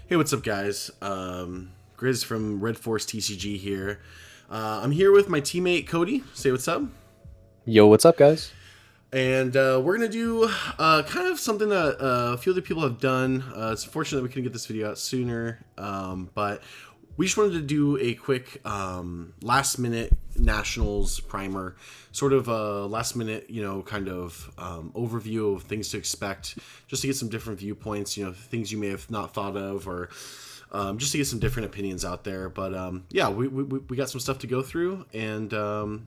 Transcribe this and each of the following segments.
Hey, what's up, guys? Grizz from Red Force TCG here. I'm here with my teammate Cody. Say what's up. Yo, what's up, guys? And we're going to do kind of something that a few other people have done. It's unfortunate that we couldn't get this video out sooner, but we just wanted to do a quick last minute Nationals primer, sort of a last minute, kind of overview of things to expect, just to get some different viewpoints, things you may have not thought of, or just to get some different opinions out there. But yeah, we got some stuff to go through, and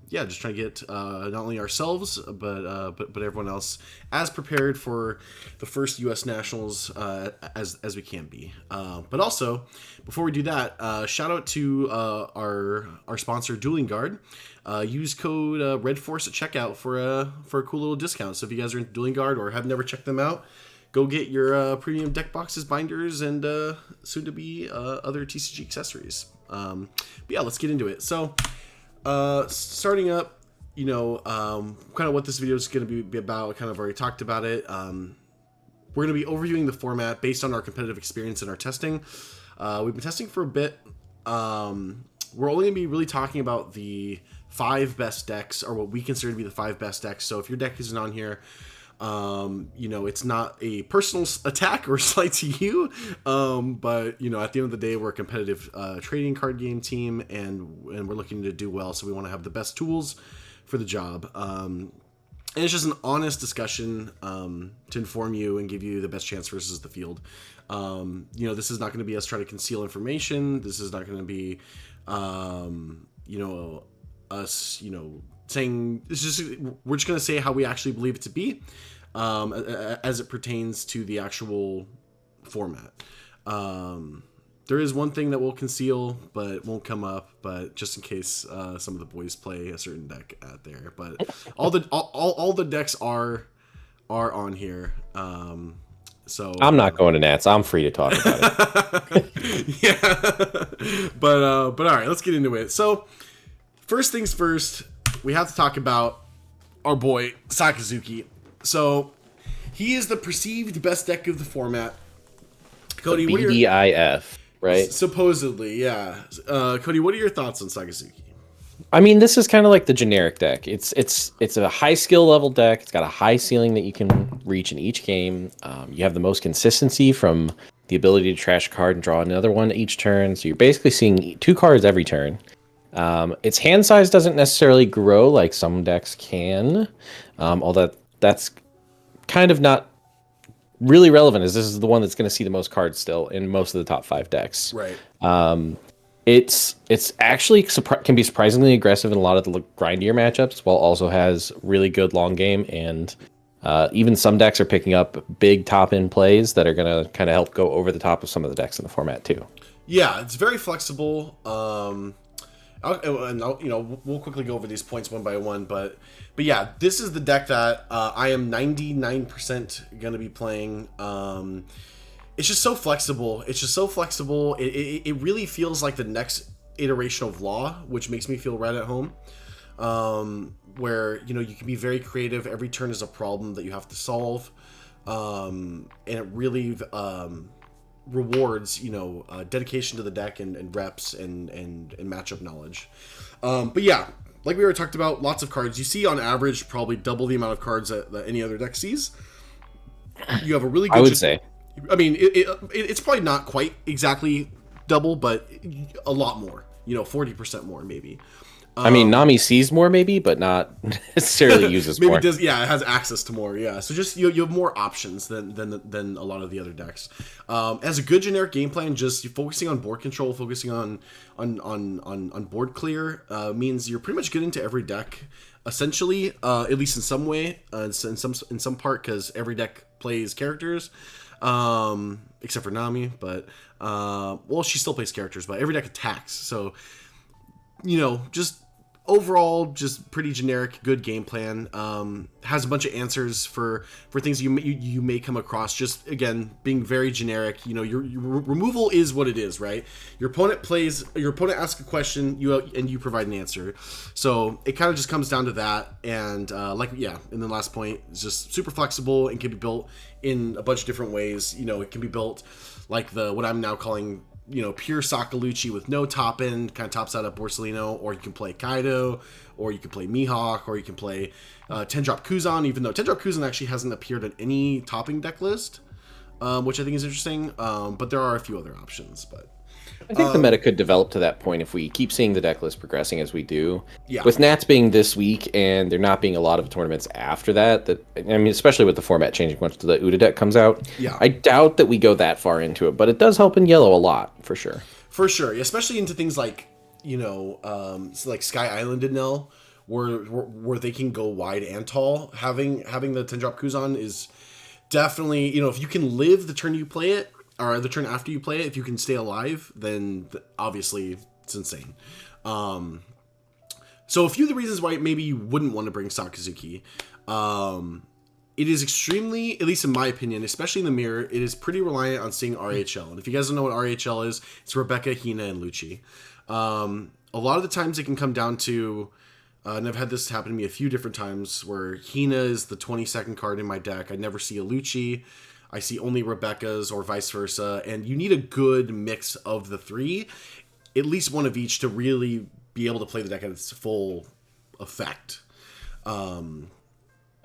yeah, just trying to get not only ourselves but everyone else as prepared for the first U.S. Nationals as we can be. But also, before we do that, shout out to our sponsor, Dueling Guard. Use code RedForce at checkout for a cool little discount. So if you guys are in Dueling Guard or have never checked them out, go get your premium deck boxes, binders, and soon to be other TCG accessories. But yeah, let's get into it. So starting up, kind of what this video is going to be about. Kind of already talked about it. We're going to be overviewing the format based on our competitive experience and our testing. We've been testing for a bit. We're only going to be really talking about the 5 best decks, or what we consider to be the 5 best decks. So if your deck isn't on here, it's not a personal attack or slight to you, but at the end of the day, we're a competitive trading card game team, and we're looking to do well, so we want to have the best tools for the job. And it's just an honest discussion to inform you and give you the best chance versus the field. This is not going to be us trying to conceal information. This is not going to be us saying, it's just, we're just going to say how we actually believe it to be, as it pertains to the actual format. There is one thing that we'll conceal, but it won't come up, but just in case some of the boys play a certain deck out there. But all the decks are on here. So I'm not going to Nats. I'm free to talk about it. yeah. But all right, let's get into it. So first things first, we have to talk about our boy Sakazuki. So he is the perceived best deck of the format. Cody, what are your BDIF, right? supposedly, yeah. Cody, what are your thoughts on Sakazuki? I mean, this is kind of like the generic deck. It's a high skill level deck. It's got a high ceiling that you can reach in each game. You have the most consistency from the ability to trash a card and draw another one each turn. So you're basically seeing 2 cards every turn. Its hand size doesn't necessarily grow like some decks can, although that's kind of not really relevant, as this is the one that's going to see the most cards still in most of the top 5 decks. Right. It's actually can be surprisingly aggressive in a lot of the grindier matchups, while also has really good long game, and even some decks are picking up big top end plays that are going to kind of help go over the top of some of the decks in the format too. Yeah, it's very flexible. We'll quickly go over these points one by one, but yeah, this is the deck that I am 99% going to be playing. It's just so flexible. It really feels like the next iteration of Law, which makes me feel right at home. Where you can be very creative. Every turn is a problem that you have to solve, and it really rewards dedication to the deck and reps and matchup knowledge. But yeah, like we already talked about, lots of cards. You see on average probably double the amount of cards that any other deck sees. You have a really good, I would say, I mean, it's probably not quite exactly double, but a lot more, 40% more maybe. I mean, Nami sees more maybe, but not necessarily uses maybe more. Does, yeah, it has access to more. Yeah, so just you have more options than a lot of the other decks. As a good generic game plan, just focusing on board control, focusing on board clear means you're pretty much good into every deck, essentially, at least in some way, in some part, because every deck plays characters, except for Nami. But she still plays characters, but every deck attacks. So just overall, just pretty generic, good game plan. Has a bunch of answers for things you may come across. Just again, being very generic. You know, your removal is what it is, right? Your opponent asks a question, you provide an answer. So it kind of just comes down to that. And and then last point is just super flexible and can be built in a bunch of different ways. You know, it can be built like what I'm now calling, you know, pure Sakaluchi with no top end, kind of tops out a Borsellino, or you can play Kaido, or you can play Mihawk, or you can play 10-drop Kuzan, even though 10-drop Kuzan actually hasn't appeared on any topping deck list, which I think is interesting, but there are a few other options. But I think the meta could develop to that point if we keep seeing the deck list progressing as we do. Yeah. With Nats being this week and there not being a lot of tournaments after that, I mean, especially with the format changing once the Uda deck comes out, Yeah. I doubt that we go that far into it, but it does help in yellow a lot, for sure. For sure, especially into things like, you know, like Sky Island and Nell, where they can go wide and tall. Having the 10-drop Kuzan is definitely, you know, if you can live the turn you play it, or the turn after you play it, if you can stay alive, then obviously it's insane. So a few of the reasons why maybe you wouldn't want to bring Sakazuki, it is extremely, at least in my opinion, especially in the mirror, it is pretty reliant on seeing RHL. And if you guys don't know what RHL is, it's Rebecca, Hina, and Lucci. A lot of the times it can come down to, and I've had this happen to me a few different times, where Hina is the 22nd card in my deck. I never see a Lucci. I see only Rebecca's, or vice versa. And you need a good mix of the three, at least one of each, to really be able to play the deck at its full effect. I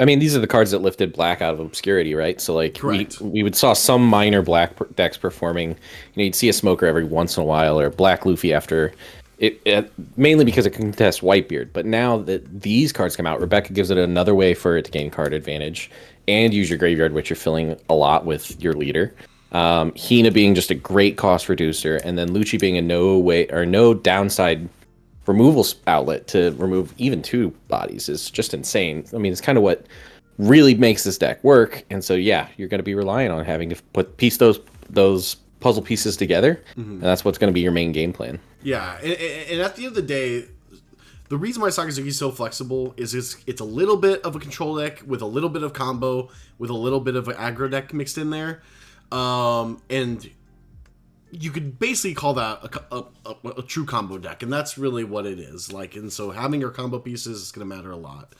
mean, these are the cards that lifted black out of obscurity, right? So, like, Correct. we would saw some minor black decks performing. You know, you'd see a Smoker every once in a while, or Black Luffy after it mainly because it can contest Whitebeard. But now that these cards come out, Rebecca gives it another way for it to gain card advantage and use your graveyard, which you're filling a lot with your leader. Hina being just a great cost reducer, and then Lucci being a no downside removal outlet to remove even 2 bodies is just insane. I mean, it's kind of what really makes this deck work. And so, yeah, you're going to be relying on having to piece those puzzle pieces together, and that's what's going to be your main game plan. Yeah, and at the end of the day, the reason why Sakazuki is so flexible is it's a little bit of a control deck with a little bit of combo, with a little bit of an aggro deck mixed in there. And you could basically call that a true combo deck, and that's really what it is. Like, and so having your combo pieces is going to matter a lot.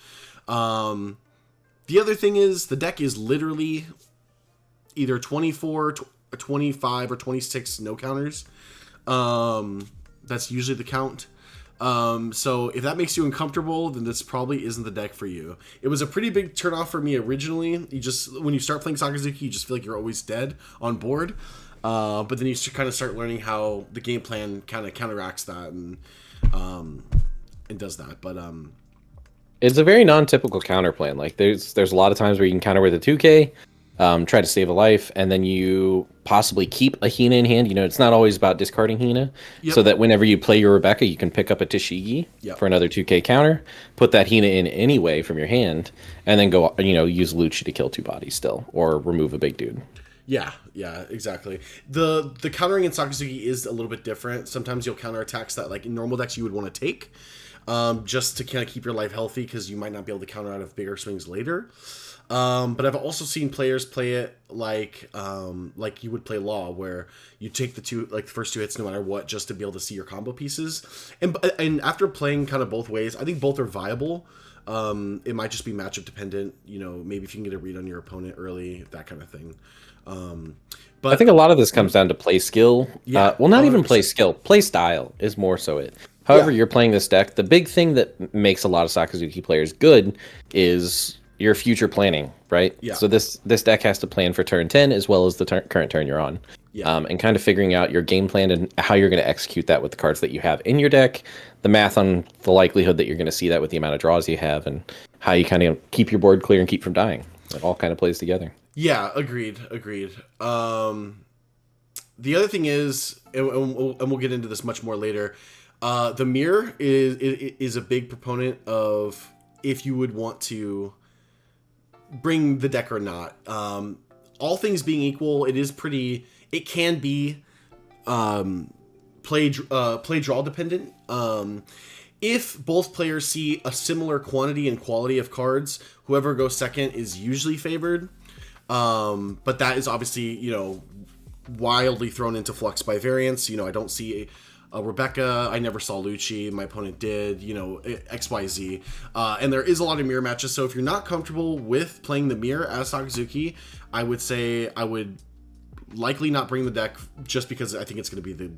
The other thing is the deck is literally either 24, 25, or 26 no counters. That's usually the count. So if that makes you uncomfortable, then this probably isn't the deck for you. It was a pretty big turnoff for me originally. When you start playing Sakazuki, you just feel like you're always dead on board. But then you kind of start learning how the game plan kind of counteracts that and does that. But it's a very non-typical counter plan. Like there's a lot of times where you can counter with a 2K, try to save a life, and then you possibly keep a Hina in hand. You know, it's not always about discarding Hina, so that whenever you play your Rebecca, you can pick up a Tashigi for another 2K counter, put that Hina in anyway from your hand, and then go, use Lucci to kill 2 bodies still, or remove a big dude. Yeah, exactly. The countering in Sakazuki is a little bit different. Sometimes you'll counter attacks that, like in normal decks, you would want to take, just to kind of keep your life healthy, because you might not be able to counter out of bigger swings later. But I've also seen players play it like you would play Law, where you take the first 2 hits no matter what, just to be able to see your combo pieces. And after playing kind of both ways, I think both are viable. It might just be matchup dependent. Maybe if you can get a read on your opponent early, that kind of thing. But I think a lot of this comes down to play skill. Yeah, well, not 100%. even play skill. Play style is more so it. However, you're playing this deck, the big thing that makes a lot of Sakazuki players good is your future planning, right? Yeah. So this deck has to plan for turn 10 as well as the current turn you're on. Yeah. And kind of figuring out your game plan and how you're going to execute that with the cards that you have in your deck, the math on the likelihood that you're going to see that with the amount of draws you have, and how you kind of keep your board clear and keep from dying. It all kind of plays together. Yeah, agreed. The other thing is, and we'll get into this much more later, the mirror is a big proponent of if you would want to bring the deck or not. All things being equal, it can be play draw dependent. if both players see a similar quantity and quality of cards, whoever goes second is usually favored. But that is obviously, wildly thrown into flux by variance. I don't see Rebecca. I never saw Lucci. My opponent did, XYZ. And there is a lot of mirror matches. So if you're not comfortable with playing the mirror as Sakazuki, I would say I would likely not bring the deck, just because I think it's going to be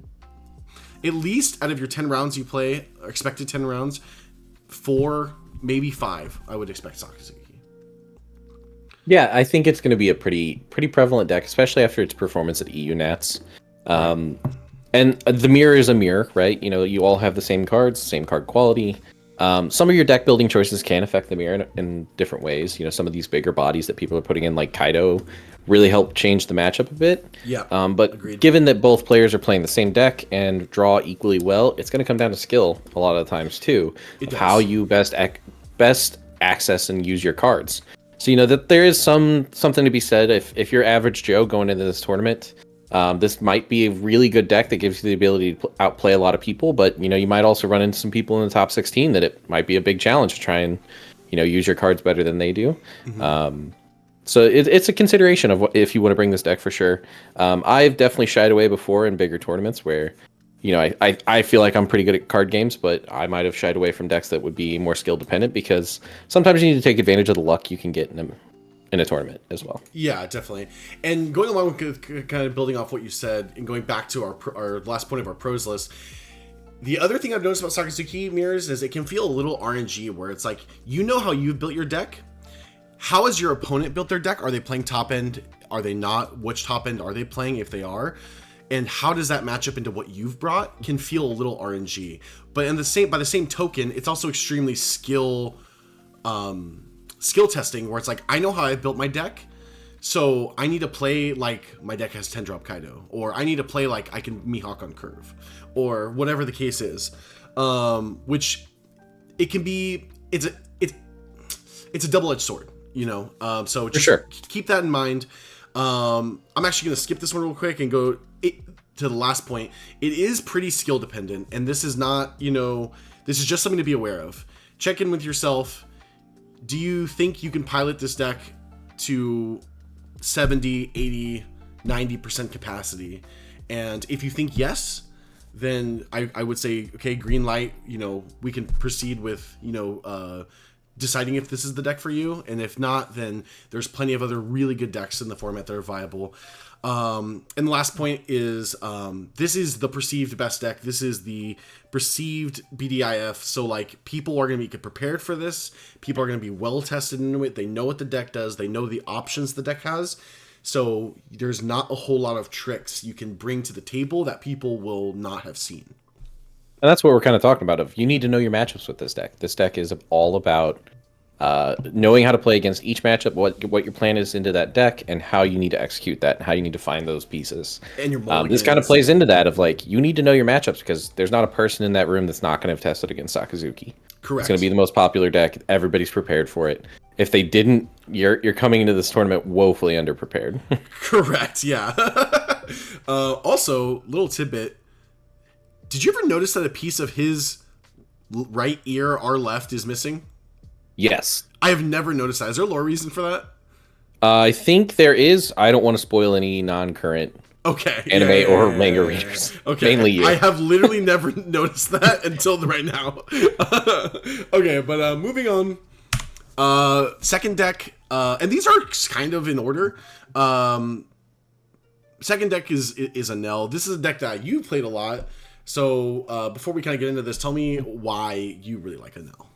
at least out of your 10 rounds you play, expected 10 rounds, 4, maybe 5, I would expect Sakazuki. Yeah, I think it's going to be a pretty prevalent deck, especially after its performance at EU Nats. And the mirror is a mirror, right? You all have the same cards, same card quality. Some of your deck building choices can affect the mirror in different ways. Some of these bigger bodies that people are putting in, like Kaido, really help change the matchup a bit. Yeah. But agreed. Given that both players are playing the same deck and draw equally well, it's going to come down to skill a lot of the times too. Of how you best access and use your cards. So that there is something to be said if you're average Joe going into this tournament. This might be a really good deck that gives you the ability to outplay a lot of people, but you might also run into some people in the top 16 that it might be a big challenge to try and use your cards better than they do. Mm-hmm. So it's a consideration of if you want to bring this deck for sure. I've definitely shied away before in bigger tournaments where I feel like I'm pretty good at card games, but I might have shied away from decks that would be more skill dependent, because sometimes you need to take advantage of the luck you can get in a tournament as well. Yeah, definitely. And going along with kind of building off what you said and going back to our last point of our pros list, the other thing I've noticed about Sakazuki mirrors is it can feel a little RNG, where it's like, how you've built your deck. How has your opponent built their deck? Are they playing top end? Are they not? Which top end are they playing, if they are? And how does that match up into what you've brought? Can feel a little RNG. But by the same token, it's also extremely skill testing, where it's like, I know how I built my deck, so I need to play like my deck has 10 drop Kaido, or I need to play like I can Mihawk on curve, or whatever the case is. Which it can be, it's a double-edged sword, so just keep that in mind. I'm actually going to skip this one real quick and go to the last point. It is pretty skill dependent, and this is not, this is just something to be aware of. Check in with yourself. Do you think you can pilot this deck to 70, 80, 90% capacity? And if you think yes, then I would say, okay, green light, we can proceed with, deciding if this is the deck for you. And if not, then there's plenty of other really good decks in the format that are viable. And the last point is, this is the perceived best deck. This is the perceived BDIF. So like, people are going to be prepared for this. People are going to be well tested into it. They know what the deck does. They know the options the deck has. So there's not a whole lot of tricks you can bring to the table that people will not have seen. And that's what we're kind of talking about. You need to know your matchups with this deck. This deck is all about knowing how to play against each matchup, what your plan is into that deck, and how you need to execute that, and how you need to find those pieces. And your this kind of plays into that of like, you need to know your matchups, because there's not a person in that room that's not going to have tested against Sakazuki. Correct. It's going to be the most popular deck. Everybody's prepared for it. If they didn't, you're coming into this tournament woefully underprepared. Correct. Yeah. Also, little tidbit. Did you ever notice that a piece of his right ear, our left, is missing? Yes. I have never noticed that. Is there a lore reason for that? I think there is. I don't want to spoil any non-current anime or manga readers. Okay. Mainly you. I have literally never noticed that until right now. Okay, but moving on. Second deck, and these are kind of in order. Second deck is Anel. This is a deck that you played a lot. So before we kind of get into this, tell me why you really like Anel.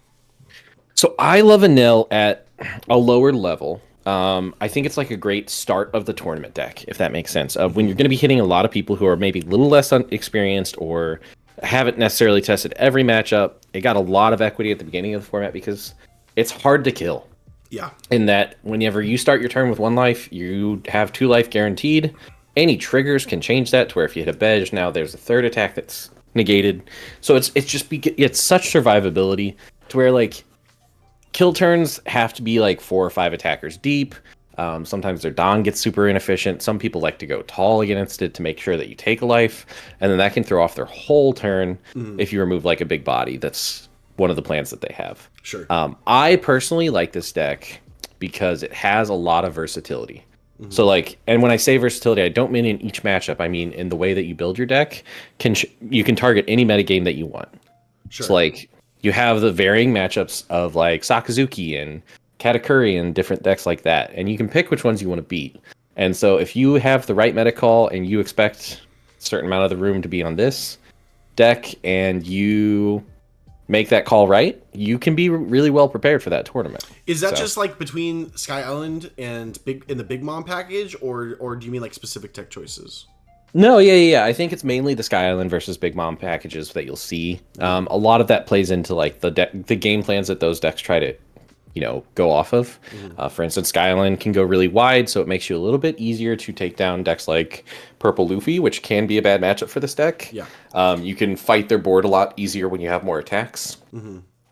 So I love Anel at a lower level. I think it's like a great start of the tournament deck, if that makes sense. When you're going to be hitting a lot of people who are maybe a little less experienced or haven't necessarily tested every matchup. It got a lot of equity at the beginning of the format because it's hard to kill. Yeah. In that whenever you start your turn with 1 life, you have 2 life guaranteed. Any triggers can change that to where if you hit a bedge, now there's a 3rd attack that's negated. So it's such survivability to where like kill turns have to be like 4 or 5 attackers deep. Sometimes their Dawn gets super inefficient. Some people like to go tall against it to make sure that you take a life, and then that can throw off their whole turn if you remove like a big body that's one of the plans that they have. Sure. I personally like this deck because it has a lot of versatility. So like, and when I say versatility, I don't mean in each matchup. I mean in the way that you build your deck. You can target any metagame that you want. Sure. So like, you have the varying matchups of like Sakazuki and Katakuri and different decks like that, and you can pick which ones you want to beat. And so if you have the right meta call and you expect a certain amount of the room to be on this deck, and you make that call right, you can be really well prepared for that tournament. Is that just like between Sky Island and the Big Mom package, or do you mean like specific tech choices? No, yeah. I think it's mainly the Sky Island versus Big Mom packages that you'll see. A lot of that plays into like the game plans that those decks try to, go off of. For instance, Sky Island can go really wide, so it makes you a little bit easier to take down decks like Purple Luffy, which can be a bad matchup for this deck. Yeah. You can fight their board a lot easier when you have more attacks.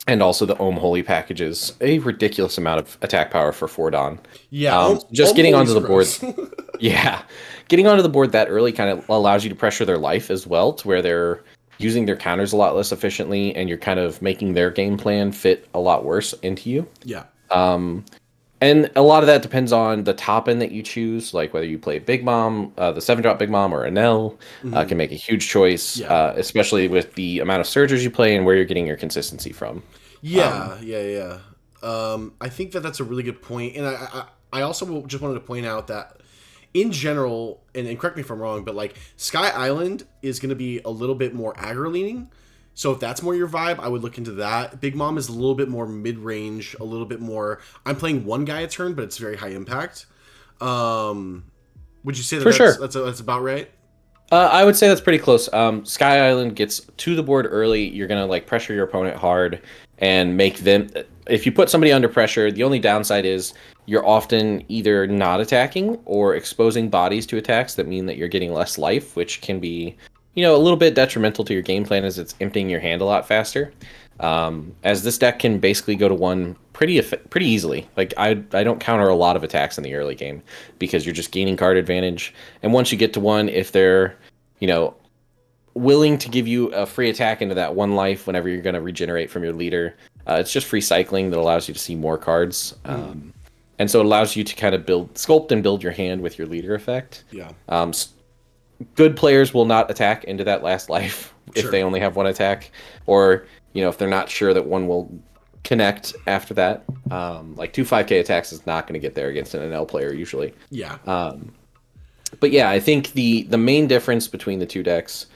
And also the Ohm Holy packages, a ridiculous amount of attack power for Fordon. Yeah, just getting onto the board. gross. Yeah. Getting onto the board that early kind of allows you to pressure their life as well, to where they're using their counters a lot less efficiently, and you're kind of making their game plan fit a lot worse into you. Yeah. And a lot of that depends on the top end that you choose, like whether you play Big Mom, the 7-drop Big Mom, or Enel, can make a huge choice, especially with the amount of surgers you play and where you're getting your consistency from. Yeah. I think that's a really good point, and I also just wanted to point out that in general, and correct me if I'm wrong, but like Sky Island is going to be a little bit more aggro leaning. So if that's more your vibe, I would look into that. Big Mom is a little bit more mid-range, a little bit more, I'm playing one guy a turn, but it's very high impact. Would you say that's about right? I would say that's pretty close. Sky Island gets to the board early. You're going to like pressure your opponent hard and make them... If you put somebody under pressure, the only downside is you're often either not attacking or exposing bodies to attacks that mean that you're getting less life, which can be, a little bit detrimental to your game plan as it's emptying your hand a lot faster. As this deck can basically go to one pretty easily. Like I don't counter a lot of attacks in the early game because you're just gaining card advantage. And once you get to one, if they're, willing to give you a free attack into that one life whenever you're going to regenerate from your leader, it's just free cycling that allows you to see more cards. And so it allows you to kind of sculpt and build your hand with your leader effect. Yeah. Good players will not attack into that last life if they only have one attack, or if they're not sure that one will connect after that. Like 2 5k attacks is not going to get there against an NL player usually. Yeah. But yeah, I think the main difference between the two decks,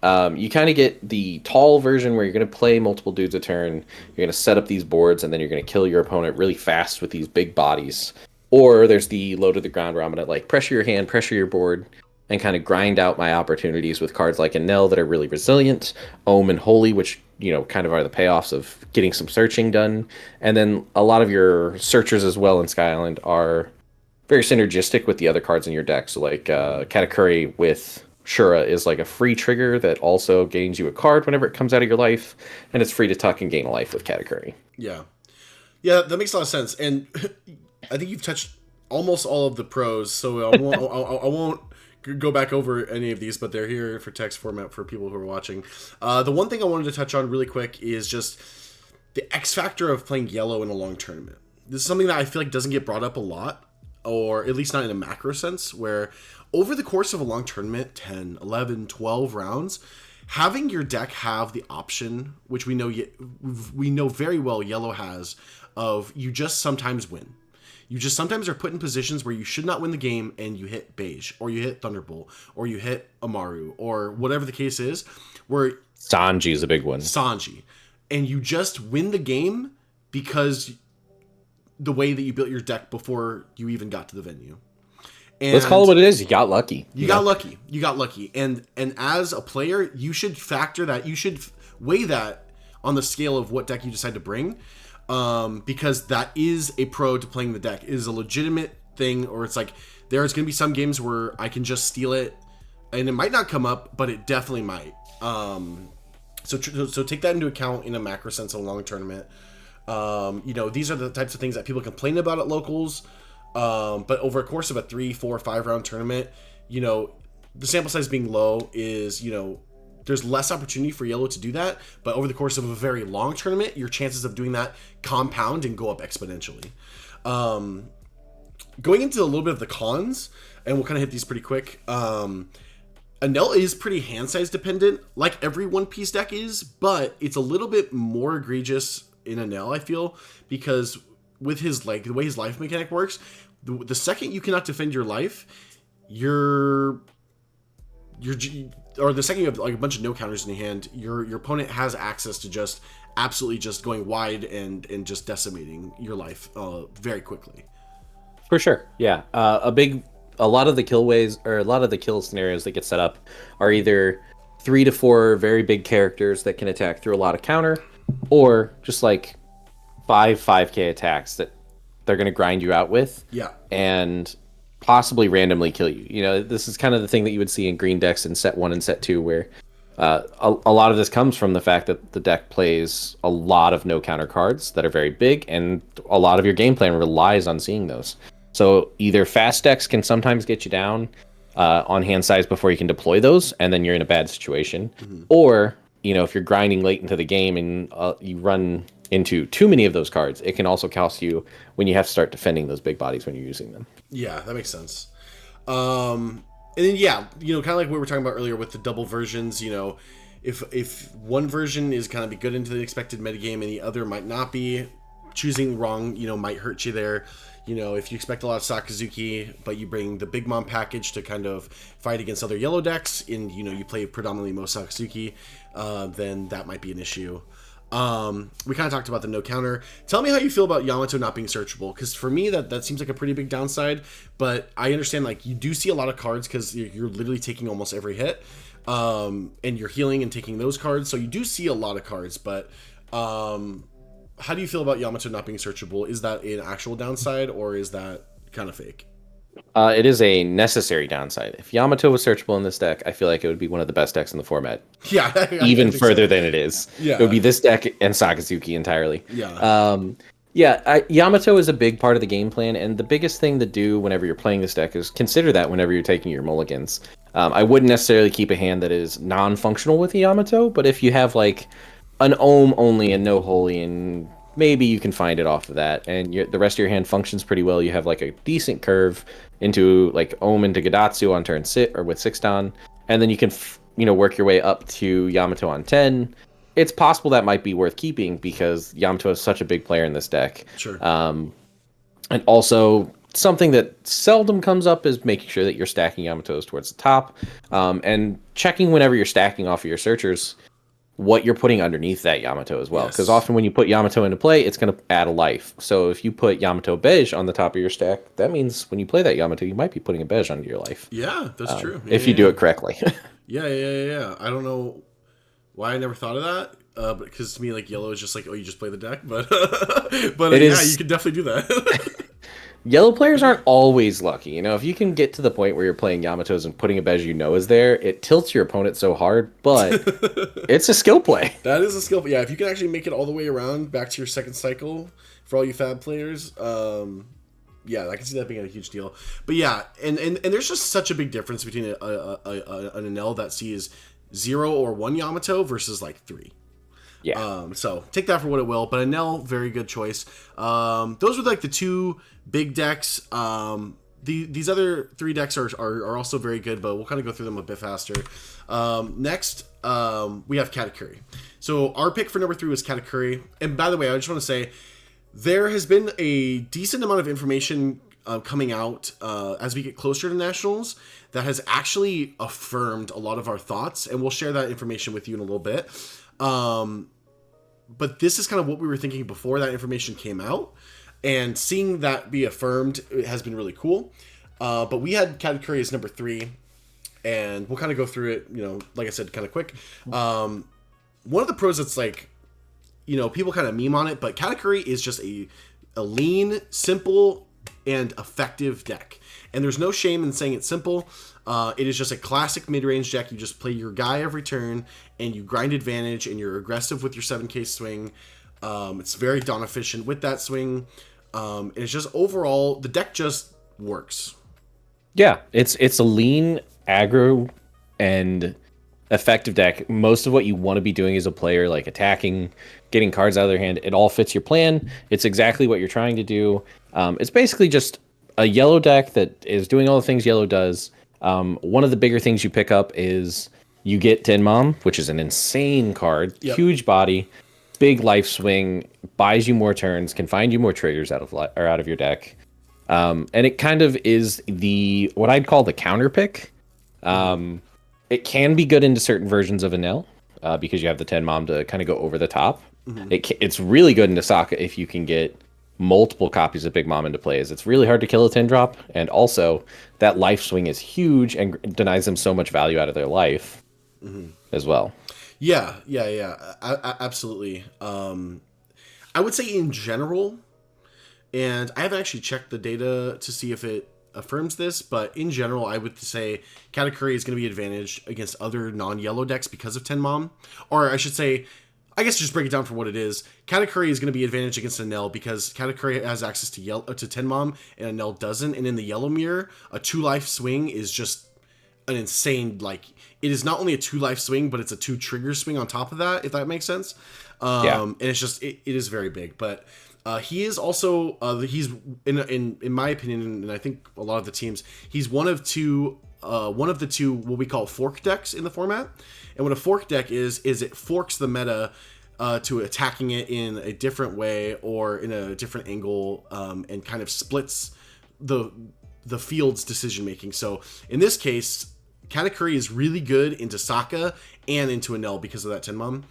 you kind of get the tall version where you're going to play multiple dudes a turn, you're going to set up these boards, and then you're going to kill your opponent really fast with these big bodies. Or there's the low to the ground where I'm going to like pressure your hand, pressure your board, and kind of grind out my opportunities with cards like Enel that are really resilient, Ohm and Holy, which kind of are the payoffs of getting some searching done. And then a lot of your searchers as well in Sky Island are very synergistic with the other cards in your deck. So like Katakuri with Shura is like a free trigger that also gains you a card whenever it comes out of your life, and it's free to tuck and gain a life with Katakuri. Yeah, that makes a lot of sense, and I think you've touched almost all of the pros, so I won't go back over any of these, but they're here for text format for people who are watching. The one thing I wanted to touch on really quick is just the X factor of playing yellow in a long tournament. This is something that I feel like doesn't get brought up a lot, or at least not in a macro sense, where over the course of a long tournament, 10, 11, 12 rounds, having your deck have the option, which we know very well yellow has, of you just sometimes win. You just sometimes are put in positions where you should not win the game and you hit Beige, or you hit Thunderbolt, or you hit Amaru, or whatever the case is, where... Sanji is a big one. Sanji. And you just win the game because the way that you built your deck before you even got to the venue. And let's call it what it is. You got lucky. You got lucky. And as a player, you should factor that. You should weigh that on the scale of what deck you decide to bring, because that is a pro to playing the deck. It is a legitimate thing, or it's like there's going to be some games where I can just steal it, and it might not come up, but it definitely might. So take that into account in a macro sense of a long tournament. These are the types of things that people complain about at locals. But over a course of a 3, 4, 5 round tournament, the sample size being low is, there's less opportunity for yellow to do that, but over the course of a very long tournament, your chances of doing that compound and go up exponentially. Going into a little bit of the cons, and we'll kind of hit these pretty quick. Anel is pretty hand size dependent, like every One Piece deck is, but it's a little bit more egregious in Anel, I feel, because with his, like, the way his life mechanic works, the second you cannot defend your life, or the second you have like a bunch of no counters in your hand, your opponent has access to just absolutely just going wide and just decimating your life very quickly. For sure, yeah. A lot of the kill ways, or a lot of the kill scenarios that get set up are either 3 to 4 very big characters that can attack through a lot of counter, or just like 5K attacks that they're going to grind you out with. Yeah. And possibly randomly kill you. You know, this is kind of the thing that you would see in green decks in set 1 and set 2, where a lot of this comes from the fact that the deck plays a lot of no counter cards that are very big, and a lot of your game plan relies on seeing those. So either fast decks can sometimes get you down on hand size before you can deploy those, and then you're in a bad situation. Mm-hmm. Or, you know, if you're grinding late into the game and you run into too many of those cards, it can also cost you when you have to start defending those big bodies when you're using them. Yeah, that makes sense. And then, yeah, you know, kind of like what we were talking about earlier with the double versions, you know, if one version is kind of be good into the expected metagame and the other might not be, choosing wrong, you know, might hurt you there. You know, if you expect a lot of Sakazuki, but you bring the Big Mom package to kind of fight against other yellow decks, and, you know, you play predominantly most Sakazuki, then that might be an issue. We kind of talked about the no counter. Tell me how you feel about Yamato not being searchable, because for me that seems like a pretty big downside, but I understand, like, you do see a lot of cards because you're literally taking almost every hit, and you're healing and taking those cards, so you do see a lot of cards, but how do you feel about Yamato not being searchable? Is that an actual downside, or is that kind of fake? It is a necessary downside. If Yamato was searchable in this deck, I feel like it would be one of the best decks in the format. Yeah, even further than it is. Yeah, it would be this deck and Sakazuki entirely. Yeah. Yamato is a big part of the game plan, and the biggest thing to do whenever you're playing this deck is consider that whenever you're taking your mulligans. I wouldn't necessarily keep a hand that is non-functional with Yamato, but if you have like an Ohm only and no Holy, and maybe you can find it off of that, and the rest of your hand functions pretty well. You have like a decent curve into like Ohm into Gadatsu on turn 6 or with 6 down, and then you can work your way up to Yamato on 10. It's possible that might be worth keeping because Yamato is such a big player in this deck. Sure. And also something that seldom comes up is making sure that you're stacking Yamatos towards the top, and checking whenever you're stacking off of your searchers what you're putting underneath that Yamato as well. Because often when you put Yamato into play, it's going to add a life. So if you put Yamato beige on the top of your stack, that means when you play that Yamato, you might be putting a beige under your life. Yeah, that's true. If you do it correctly. Yeah. I don't know why I never thought of that. Because to me, like, yellow is just like, oh, you just play the deck. But you can definitely do that. Yellow players aren't always lucky. You know, if you can get to the point where you're playing Yamatos and putting a beige is there, it tilts your opponent so hard, but it's a skill play. That is a skill play. Yeah, if you can actually make it all the way around back to your second cycle for all you fab players, yeah, I can see that being a huge deal. But yeah, and there's just such a big difference between an Enel that sees 0 or 1 Yamato versus like 3. Yeah. So take that for what it will. But Enel, very good choice. Those were like the 2 big decks. These other 3 decks are also very good, but we'll kind of go through them a bit faster. Next, we have Katakuri. So our pick for number 3 was Katakuri. And by the way, I just want to say there has been a decent amount of information coming out as we get closer to Nationals that has actually affirmed a lot of our thoughts, and we'll share that information with you in a little bit. But this is kind of what we were thinking before that information came out, and seeing that be affirmed has been really cool. But we had Katakuri as number 3, and we'll kind of go through it, like I said, kind of quick. One of the pros that's like, people kind of meme on it, but Katakuri is just a lean, simple, and effective deck. And there's no shame in saying it's simple. It is just a classic mid-range deck. You just play your guy every turn, and you grind advantage, and you're aggressive with your 7k swing. It's very Dawn efficient with that swing. And it's just overall, the deck just works. Yeah, it's a lean aggro and effective deck. Most of what you want to be doing as a player, like attacking, getting cards out of their hand, it all fits your plan. It's exactly what you're trying to do. It's basically just a yellow deck that is doing all the things yellow does. One of the bigger things you pick up is you get Tin Mom, which is an insane card, Yep. huge body, big life swing, buys you more turns, can find you more triggers out of your deck. And it kind of is the what I'd call the counter pick. It can be good into certain versions of Enel, because you have the 10 Mom to kind of go over the top. It's really good into Sokka if you can get multiple copies of Big Mom into plays. It's really hard to kill a 10 drop, and also that life swing is huge and denies them so much value out of their life as well. Yeah. Absolutely. I would say in general, and I haven't actually checked the data to see if it affirms this, but in general, I would say Katakuri is going to be advantaged against other non-yellow decks because of Ten Mom. Or I should say, I guess just break it down for what it is. Katakuri is going to be advantaged against Enel because Katakuri has access to Ten Mom and Enel doesn't. And in the yellow mirror, a 2-life swing is just an insane, like, it is not only a 2-life swing, but it's a 2 trigger swing on top of that, if that makes sense. And it's just, it is very big. But he is also, he's, in my opinion, and I think a lot of the teams, he's one of the two what we call fork decks in the format. And what a fork deck is it forks the meta to attacking it in a different way or in a different angle, and kind of splits the field's decision making. So in this case, Katakuri is really good into Sokka and into Enel because of that Tenmom.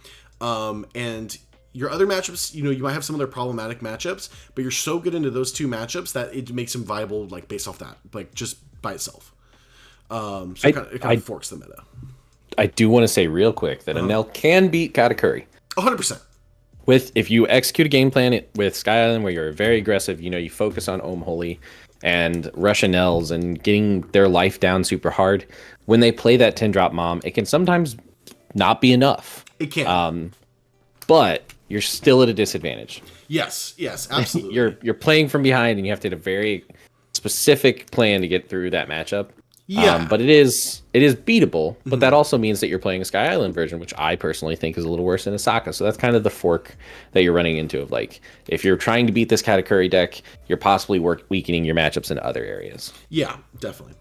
And your other matchups, you might have some other problematic matchups, but you're so good into those two matchups that it makes him viable, like based off that, like just by itself. So it kind of forks the meta. I do want to say real quick that Enel can beat Katakuri. 100%. If you execute a game plan with Sky Island where you're very aggressive, you focus on Ohm Holy and Russian Nels and getting their life down super hard. When they play that 10-drop Mom, it can sometimes not be enough. It can. But you're still at a disadvantage. Yes, absolutely. You're playing from behind, and you have to have a very specific plan to get through that matchup. Yeah. But it is beatable, but that also means that you're playing a Sky Island version, which I personally think is a little worse than a Sokka. So that's kind of the fork that you're running into of, like, if you're trying to beat this Katakuri deck, you're possibly weakening your matchups in other areas. Yeah, definitely.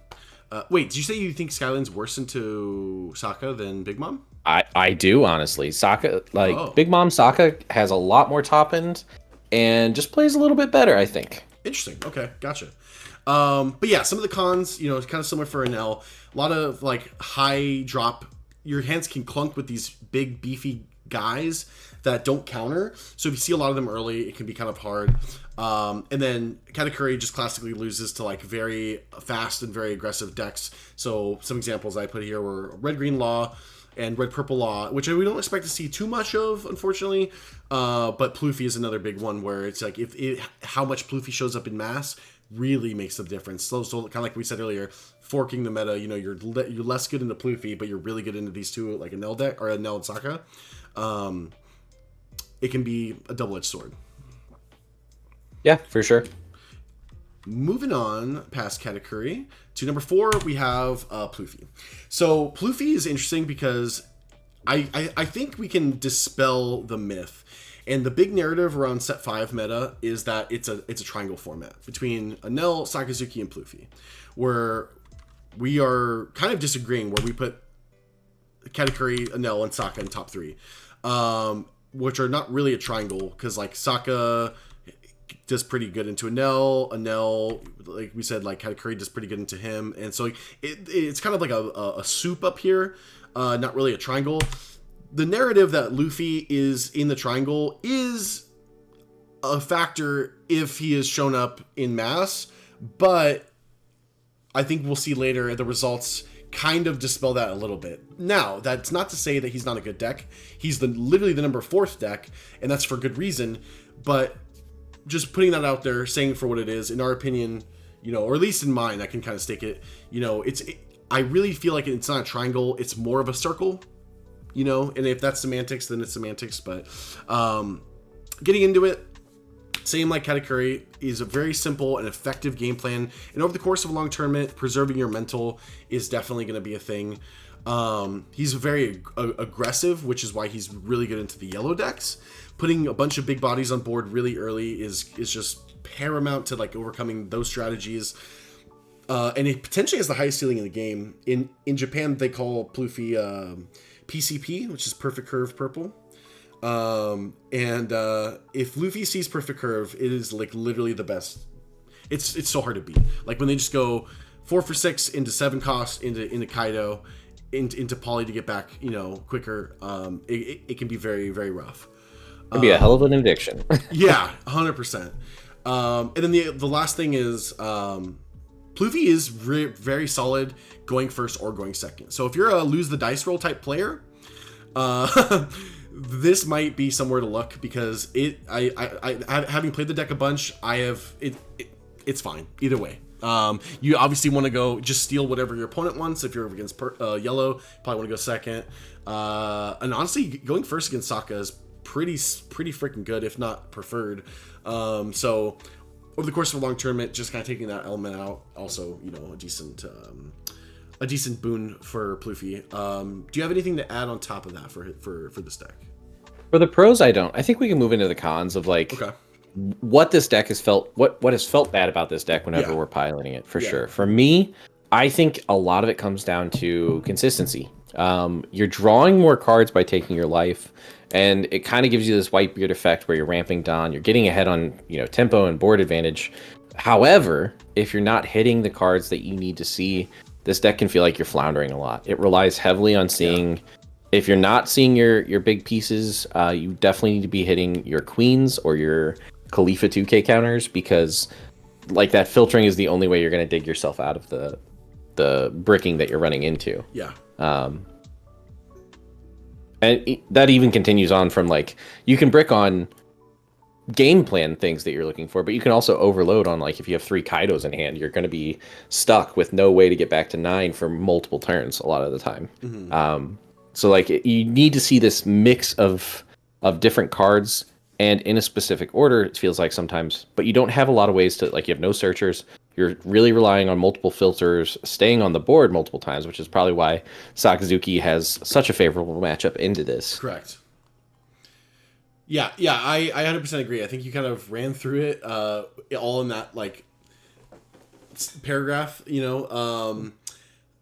Wait, did you say you think Skyland's worse into Sokka than Big Mom? I do, honestly. Sokka, Big Mom Sokka has a lot more top end and just plays a little bit better, I think. Interesting. Okay, gotcha. But yeah, some of the cons, it's kind of similar for Enel. A lot of like high drop. Your hands can clunk with these big beefy guys that don't counter. So if you see a lot of them early, it can be kind of hard. And then Katakuri just classically loses to like very fast and very aggressive decks. So some examples I put here were Red Green Law and Red Purple Law, which we don't expect to see too much of, unfortunately. But Ploofy is another big one where it's like how much Ploofy shows up in mass really makes a difference. So kind of like we said earlier, forking the meta, you're less good into Ploofy, but you're really good into these two, like a Nell deck or a Nell and Sokka. It can be a double-edged sword. Yeah, for sure. Moving on past Katakuri to number 4, we have Ploofy. So Ploofy is interesting because I think we can dispel the myth. And the big narrative around set 5 meta is that it's a triangle format between Enel, Sakazuki, and Ploofy, where we are kind of disagreeing, where we put Katakuri, Enel, and Sokka in top 3, which are not really a triangle because like Sokka does pretty good into Enel, like we said, like Katakuri does pretty good into him, and so it's kind of like a soup up here, not really a triangle. The narrative that Luffy is in the triangle is a factor if he is shown up in mass, but I think we'll see later the results kind of dispel that a little bit. Now, that's not to say that he's not a good deck. He's literally the number 4th deck, and that's for good reason, but just putting that out there, saying for what it is, in our opinion, or at least in mine, I can kind of stake it, I really feel like it's not a triangle, it's more of a circle. And if that's semantics, then it's semantics. But getting into it, same like Katakuri, is a very simple and effective game plan. And over the course of a long tournament, preserving your mental is definitely going to be a thing. He's very aggressive, which is why he's really good into the yellow decks. Putting a bunch of big bodies on board really early is just paramount to like overcoming those strategies. And it potentially has the highest ceiling in the game. In Japan, they call Plouffe PCP, which is Perfect Curve Purple. If Luffy sees Perfect Curve, it is like literally the best. It's so hard to beat. Like when they just go 4 for 6 into 7 cost into Kaido, into Poly to get back, quicker. It can be very, very rough. It'd be a hell of an addiction. Yeah, 100%. And then the last thing is Plouffe is very solid going first or going second. So if you're a lose the dice roll type player, this might be somewhere to look, because I having played the deck a bunch, it's fine either way. You obviously want to go just steal whatever your opponent wants. If you're against yellow, probably want to go second. And honestly, going first against Sokka is pretty freaking good, if not preferred. So over the course of a long tournament, just kind of taking that element out, also a decent boon for Plouffe. Do you have anything to add on top of that for this deck? For the pros, I don't. I think we can move into the cons of like what this deck has felt, what has felt bad about this deck whenever we're piloting it, for sure. For me, I think a lot of it comes down to consistency. You're drawing more cards by taking your life, and it kind of gives you this Whitebeard effect where you're ramping down, you're getting ahead on tempo and board advantage. However, if you're not hitting the cards that you need to see, this deck can feel like you're floundering a lot. It relies heavily on seeing. If you're not seeing your big pieces, you definitely need to be hitting your queens or your Khalifa 2K counters, because like that filtering is the only way you're going to dig yourself out of the bricking that you're running into. Yeah. And that even continues on from like, you can brick on game plan things that you're looking for, but you can also overload on, like, if you have 3 Kaidos in hand, you're going to be stuck with no way to get back to 9 for multiple turns a lot of the time. Mm-hmm. So like you need to see this mix of different cards and in a specific order, it feels like sometimes, but you don't have a lot of ways to, like, you have no searchers. You're really relying on multiple filters, staying on the board multiple times, which is probably why Sakazuki has such a favorable matchup into this. Correct. Yeah, I 100% agree. I think you kind of ran through it all in that, like, paragraph,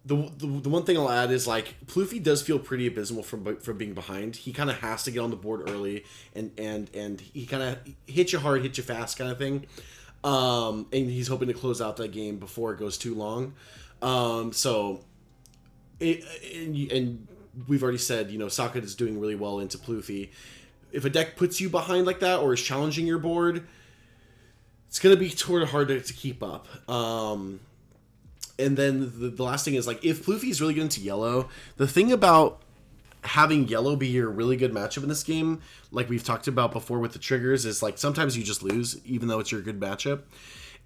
The one thing I'll add is, like, Plouffe does feel pretty abysmal from being behind. He kind of has to get on the board early, and he kind of hit you hard, hit you fast kind of thing. And he's hoping to close out that game before it goes too long. And we've already said, Sokka is doing really well into Plouffe. If a deck puts you behind like that or is challenging your board, it's going to be sort of hard to keep up. And then the last thing is, like, if Plouffe is really good into yellow, the thing about having yellow be your really good matchup in this game, like we've talked about before with the triggers, is like sometimes you just lose even though it's your good matchup.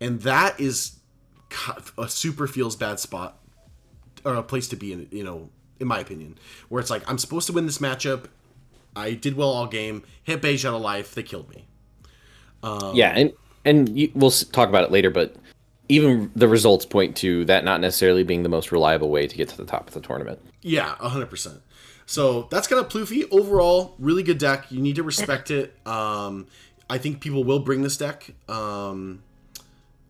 And that is a super feels bad spot, or a place to be in, in my opinion, where it's like, I'm supposed to win this matchup. I did well all game, hit beige out of life, they killed me. We'll talk about it later, but even the results point to that not necessarily being the most reliable way to get to the top of the tournament. Yeah, 100%. So that's kind of Plouffe. Overall, really good deck. You need to respect it. I think people will bring this deck. And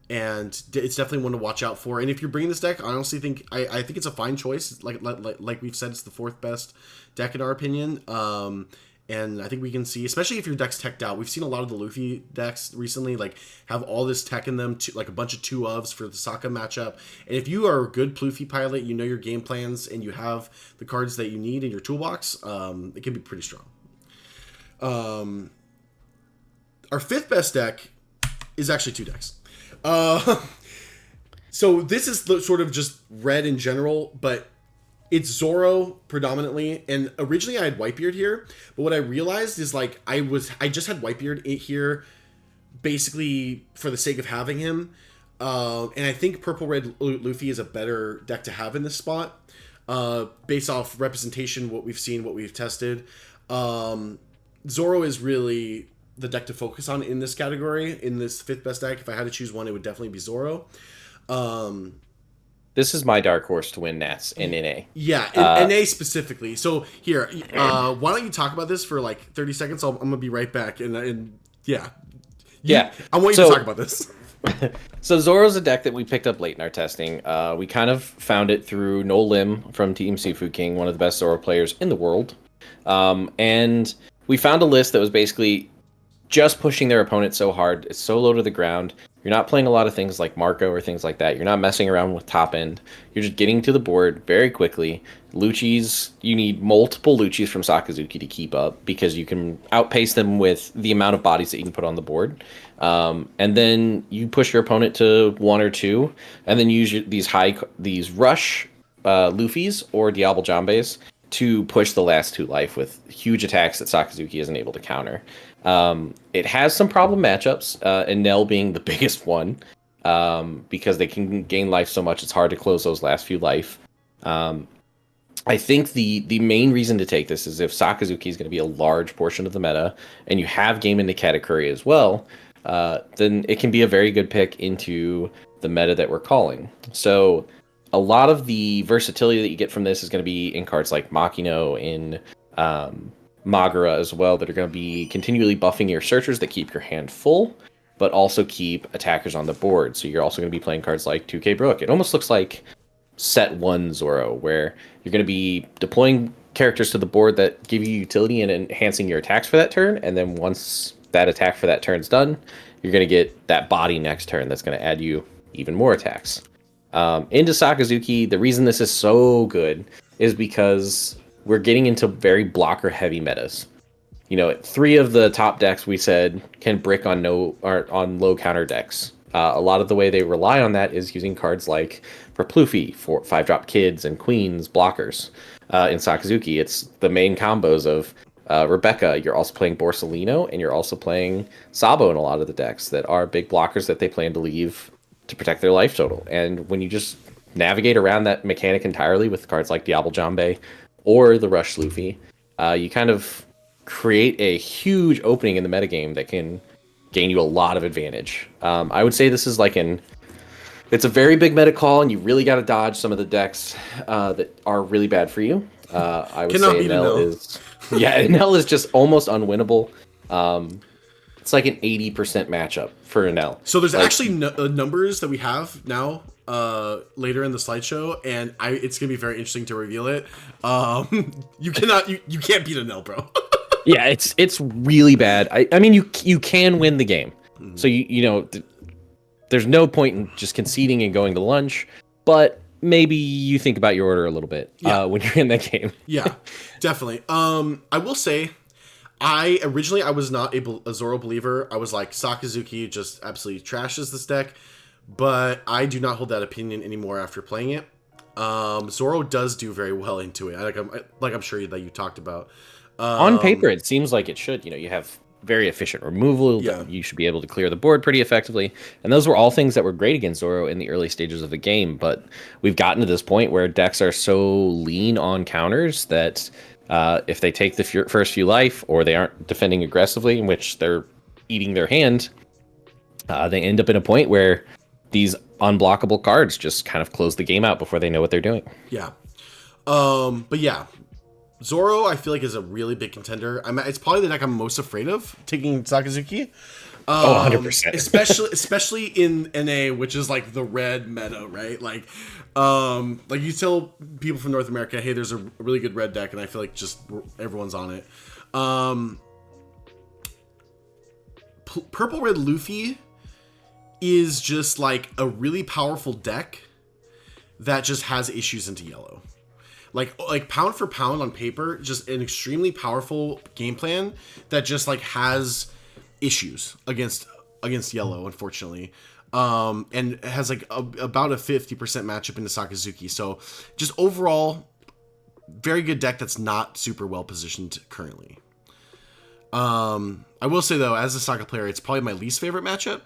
it's definitely one to watch out for. And if you're bringing this deck, I honestly think I think it's a fine choice. Like we've said, it's the 4th best deck in our opinion. And I think we can see, especially if your deck's teched out. We've seen a lot of the Luffy decks recently, like, have all this tech in them, like a bunch of 2-ofs for the Sokka matchup. And if you are a good Plouffe pilot, you know your game plans, and you have the cards that you need in your toolbox, it can be pretty strong. Our 5th best deck is actually 2 decks. So this is sort of just red in general, but it's Zoro predominantly, and originally I had Whitebeard here, but what I realized is, like, I just had Whitebeard here basically for the sake of having him, and I think Purple Red Luffy is a better deck to have in this spot, based off representation, what we've seen, what we've tested. Zoro is really the deck to focus on in this category, in this 5th best deck. If I had to choose one, it would definitely be Zoro. this is my dark horse to win Nats in NA. Yeah, in NA specifically. So here, why don't you talk about this for like 30 seconds? I'm gonna be right back. And yeah, Yeah, I want you to talk about this. So Zoro's a deck that we picked up late in our testing. We kind of found it through Noel Lim from Team Seafood King, one of the best Zoro players in the world. And we found a list that was basically just pushing their opponent so hard. It's so low to the ground. You're not playing a lot of things like Marco or things like that. You're not messing around with top end. You're just getting to the board very quickly. Luchis, you need multiple Luchis from Sakazuki to keep up because you can outpace them with the amount of bodies that you can put on the board. And then you push your opponent to 1 or 2, and then use these rush Luffy's or Diablo Jambes to push the last 2 life with huge attacks that Sakazuki isn't able to counter. It has some problem matchups, and Nell being the biggest one, because they can gain life so much, it's hard to close those last few life. I think the main reason to take this is if Sakazuki is going to be a large portion of the meta, and you have game into Katakuri as well, then it can be a very good pick into the meta that we're calling. So a lot of the versatility that you get from this is going to be in cards like Makino, in Magura as well, that are going to be continually buffing your searchers that keep your hand full, but also keep attackers on the board. So you're also going to be playing cards like 2K Brook. It almost looks like set 1 Zoro, where you're going to be deploying characters to the board that give you utility and enhancing your attacks for that turn, and then once that attack for that turn's done, you're going to get that body next turn that's going to add you even more attacks. Into Sakazuki, the reason this is so good is because we're getting into very blocker heavy metas. 3 of the top decks we said can brick on on low counter decks. A lot of the way they rely on that is using cards like Perplufi, 5-drop kids and queens blockers. In Sakazuki, it's the main combos of Rebecca. You're also playing Borsalino, and you're also playing Sabo in a lot of the decks that are big blockers that they plan to leave to protect their life total. And when you just navigate around that mechanic entirely with cards like Diablo Jambe or the Rush Luffy, you kind of create a huge opening in the metagame that can gain you a lot of advantage. I would say this is it's a very big meta call, and you really got to dodge some of the decks that are really bad for you. I would say Enel is just almost unwinnable. It's like an 80% matchup for Enel. So there's actually numbers that we have now later in the slideshow, and it's gonna be very interesting to reveal it. You can't beat Enel, bro. Yeah, it's really bad. I mean, you can win the game. Mm-hmm. So there's no point in just conceding and going to lunch, but maybe you think about your order a little bit when you're in that game. Yeah, definitely. I will say, I was not a Zoro believer. I was like, Sakazuki just absolutely trashes this deck, but I do not hold that opinion anymore after playing it. Zoro does do very well into it. I'm sure that you talked about. On paper, it seems like it should. You have very efficient removal. Yeah. You should be able to clear the board pretty effectively. And those were all things that were great against Zoro in the early stages of the game. But we've gotten to this point where decks are so lean on counters that if they take the first few life, or they aren't defending aggressively, in which they're eating their hand, they end up in a point where these unblockable cards just kind of close the game out before they know what they're doing. Yeah. But yeah. Zoro, I feel like, is a really big contender. It's probably the deck I'm most afraid of taking Sakazuki. 100%. especially in NA, which is like the red meta, right? Like you tell people from North America, hey, there's a really good red deck, and I feel like just everyone's on it. Purple Red Luffy is just like a really powerful deck that just has issues into yellow. Like pound for pound on paper, just an extremely powerful game plan that just like has issues against yellow, unfortunately, and has like about a 50% matchup into Sakazuki. So just overall, very good deck that's not super well positioned currently. I will say though, as a Saka player, it's probably my least favorite matchup,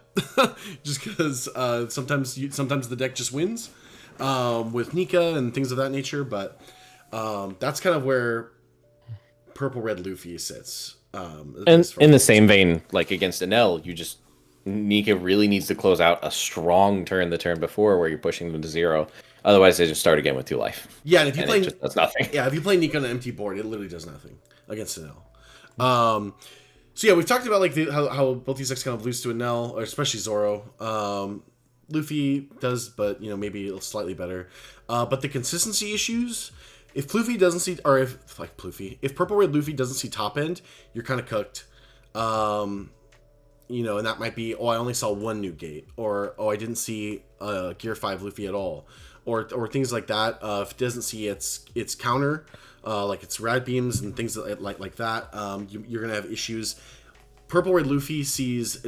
just because sometimes the deck just wins with Nika and things of that nature, but. That's kind of where Purple Red Luffy sits. And in the same vein, like against Enel, Nika really needs to close out a strong turn the turn before where you're pushing them to 0. Otherwise, they just start again with 2 life. Yeah, and if you And play, it just does nothing. yeah, if you play Nick on an empty board, it literally does nothing against an L. So yeah, we've talked about like how both these decks kind of lose to an L, or especially Zoro. Luffy does, but maybe slightly better. But the consistency issues. If Pluffy doesn't see, or if Purple Red Luffy doesn't see top end, you're kind of cooked. And that might be, I only saw one new gate, or I didn't see Gear 5 Luffy at all, or things like that. If it doesn't see its counter, like its rad beams and things like that, you're gonna have issues. Purple Red Luffy sees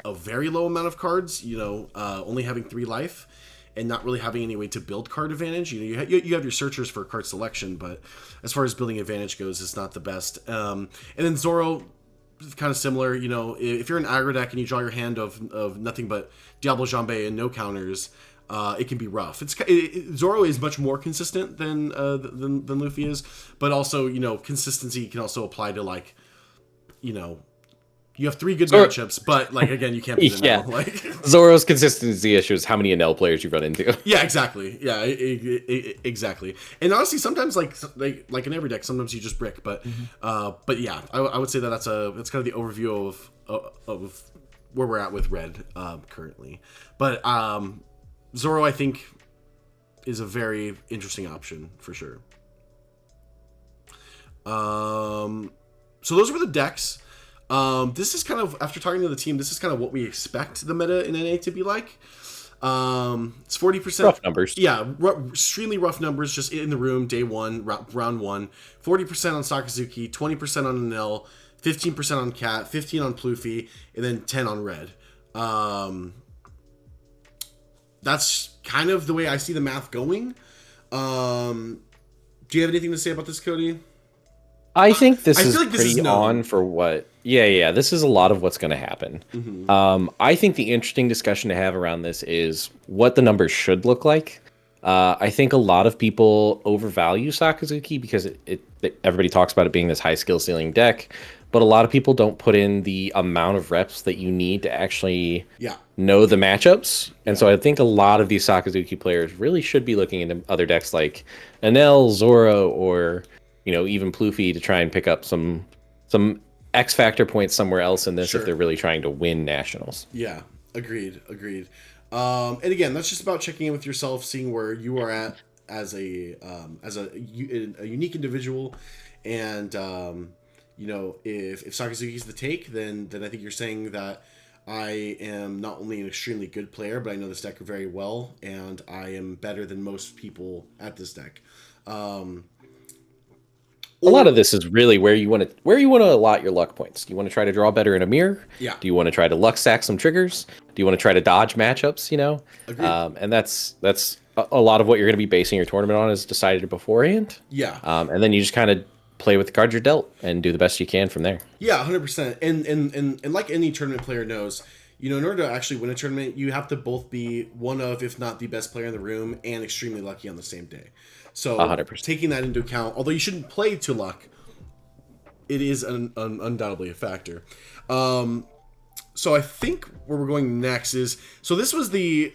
a very low amount of cards, only having 3 life, and not really having any way to build card advantage. You have your searchers for card selection, but as far as building advantage goes, it's not the best. And then Zoro, kind of similar. If you're an aggro deck and you draw your hand of nothing but Diablo Jambe and no counters, it can be rough. Zoro is much more consistent than Luffy is, but also consistency can also apply to you have 3 good matchups, but again, you can't be the Nell. Zoro's consistency issue is how many NL players you run into. Yeah, exactly. Yeah, exactly. And honestly, sometimes like in every deck, sometimes you just brick. But yeah, I would say that's kind of the overview of where we're at with Red currently. But Zoro, I think, is a very interesting option for sure. So those were the decks. This is kind of, after talking to the team, this is kind of what we expect the meta in NA to be like. It's 40%. Rough numbers. Yeah, extremely rough numbers just in the room, day 1, round 1. 40% on Sakazuki, 20% on Enel, 15% on Cat, 15 on Pluffy, and then 10 on Red. That's kind of the way I see the math going. Do you have anything to say about this, Cody? I think this is like pretty on for what... Yeah, this is a lot of what's going to happen. Mm-hmm. I think the interesting discussion to have around this is what the numbers should look like. I think a lot of people overvalue Sakazuki because everybody talks about it being this high skill ceiling deck, but a lot of people don't put in the amount of reps that you need to actually know the matchups. And so I think a lot of these Sakazuki players really should be looking into other decks like Enel, Zoro, or even Pluffy to try and pick up some X factor points somewhere else in this if they're really trying to win nationals. Yeah, agreed. And again, that's just about checking in with yourself, seeing where you are at as a unique individual, and if Sakazuki's the take, then I think you're saying that I am not only an extremely good player, but I know this deck very well, and I am better than most people at this deck. A lot of this is really where you want to allot your luck points. Do you want to try to draw better in a mirror? Yeah. Do you want to try to luck stack some triggers? Do you want to try to dodge matchups? Agreed. And that's a lot of what you're going to be basing your tournament on is decided beforehand. Yeah. And then you just kind of play with the cards you're dealt and do the best you can from there. Yeah, 100%. And like any tournament player knows, in order to actually win a tournament, you have to both be one of, if not the best player in the room, and extremely lucky on the same day. So 100%. Taking that into account, although you shouldn't play to luck, it is undoubtedly a factor. So I think where we're going next is, so the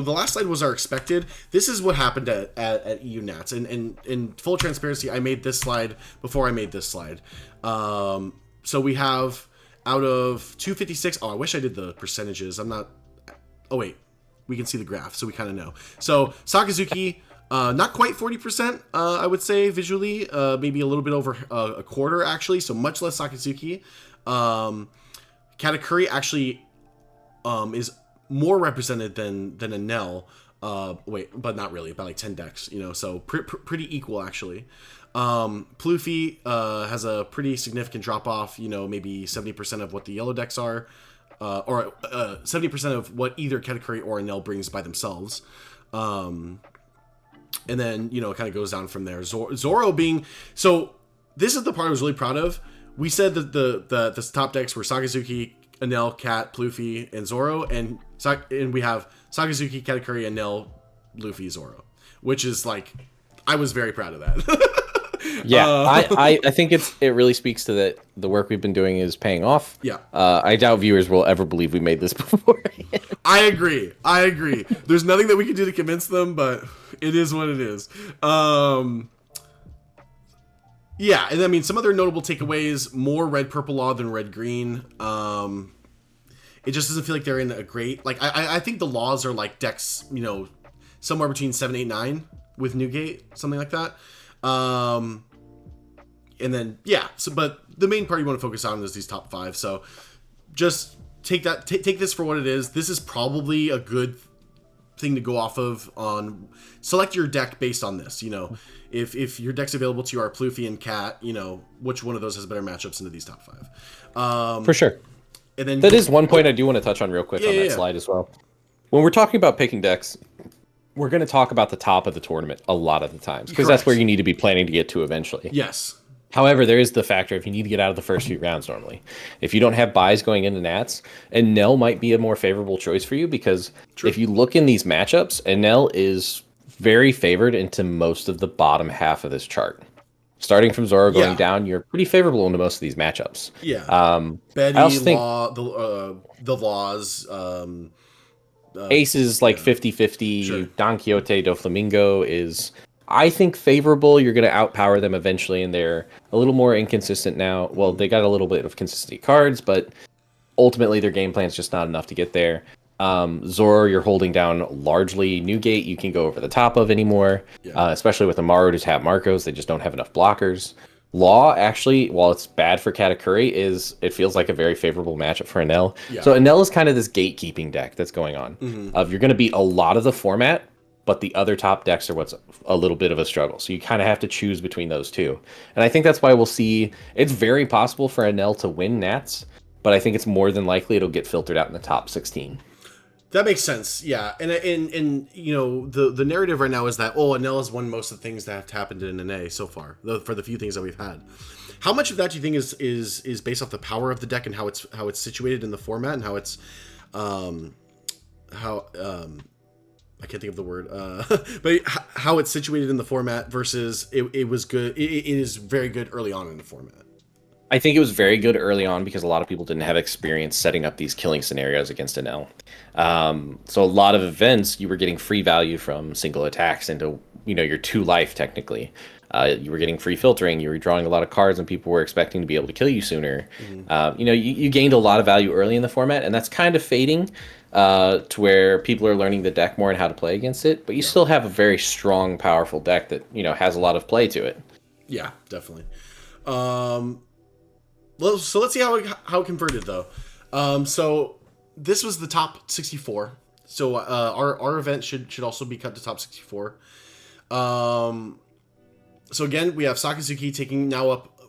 last slide was our expected. This is what happened at EU Nats, and in full transparency, I made this slide before I made this slide. So we have out of 256. Oh, I wish I did the percentages. I'm not. Oh wait, we can see the graph, so we kind of know. So Sakazuki. Not quite 40%, I would say, visually. Maybe a little bit over a quarter, actually. So much less Sakazuki. Katakuri actually is more represented than Enel. But not really. About like 10 decks, so pretty equal, actually. Pluffy has a pretty significant drop-off, maybe 70% of what the yellow decks are. Or 70% of what either Katakuri or Enel brings by themselves. And then, it kind of goes down from there. Zoro being... So, this is the part I was really proud of. We said that the top decks were Sakazuki, Enel, Cat, Pluffy, and Zoro. And we have Sakazuki, Katakuri, Enel, Luffy, Zoro. Which is, I was very proud of that. Yeah, I think it really speaks to that the work we've been doing is paying off. Yeah. I doubt viewers will ever believe we made this before. I agree. There's nothing that we can do to convince them, but it is what it is. Yeah, and I mean, some other notable takeaways: more red purple law than red green. It just doesn't feel like they're in a great, like, I think the laws are like decks, somewhere between 7, 8, 9 with Newgate, something like that. And then yeah, but the main part you want to focus on is these top 5. So just take this for what it is. This is probably a good thing to go off of. On select your deck based on this. If your deck's available to you are Plouffe and Cat, which one of those has better matchups into these top 5. For sure. And then that is one point I do want to touch on real quick on that slide as well. When we're talking about picking decks, we're going to talk about the top of the tournament a lot of the times, because that's where you need to be planning to get to eventually. Yes. However, there is the factor if you need to get out of the first few rounds normally. If you don't have buys going into Nats, Enel might be a more favorable choice for you, because if you look in these matchups, Enel is very favored into most of the bottom half of this chart. Starting from Zoro going down, you're pretty favorable into most of these matchups. Yeah. Betty, I also think the laws. Ace is like 50-50. Sure. Don Quixote do Flamingo is, I think, favorable. You're going to outpower them eventually, and they're a little more inconsistent now. Well, they got a little bit of consistency cards, but ultimately their game plan's just not enough to get there. Zoro, you're holding down largely. Newgate, you can go over the top of anymore, especially with Amaru to tap Marcos. They just don't have enough blockers. Law, actually, while it's bad for Katakuri, it feels like a very favorable matchup for Enel. Yeah. So Enel is kind of this gatekeeping deck that's going on. You're going to beat a lot of the format, but the other top decks are what's a little bit of a struggle. So you kind of have to choose between those two. And I think that's why we'll see, it's very possible for Enel to win Nats, but I think it's more than likely it'll get filtered out in the top 16. That makes sense, yeah. And the narrative right now is that, Enel has won most of the things that have happened in NA so far, for the few things that we've had. How much of that do you think is based off the power of the deck and how it's situated in the format, and how it's I can't think of the word, but how it's situated in the format versus it was good. It is very good early on in the format. I think it was very good early on because a lot of people didn't have experience setting up these killing scenarios against Enel. So a lot of events, you were getting free value from single attacks into, your 2 life technically. You were getting free filtering. You were drawing a lot of cards, and people were expecting to be able to kill you sooner. You gained a lot of value early in the format, and that's kind of fading to where people are learning the deck more and how to play against it. But you still have a very strong, powerful deck that has a lot of play to it. Yeah, definitely. Well, so let's see how it converted though. So this was the top 64. So our event should also be cut to top 64. So again, we have Sakazuki taking now up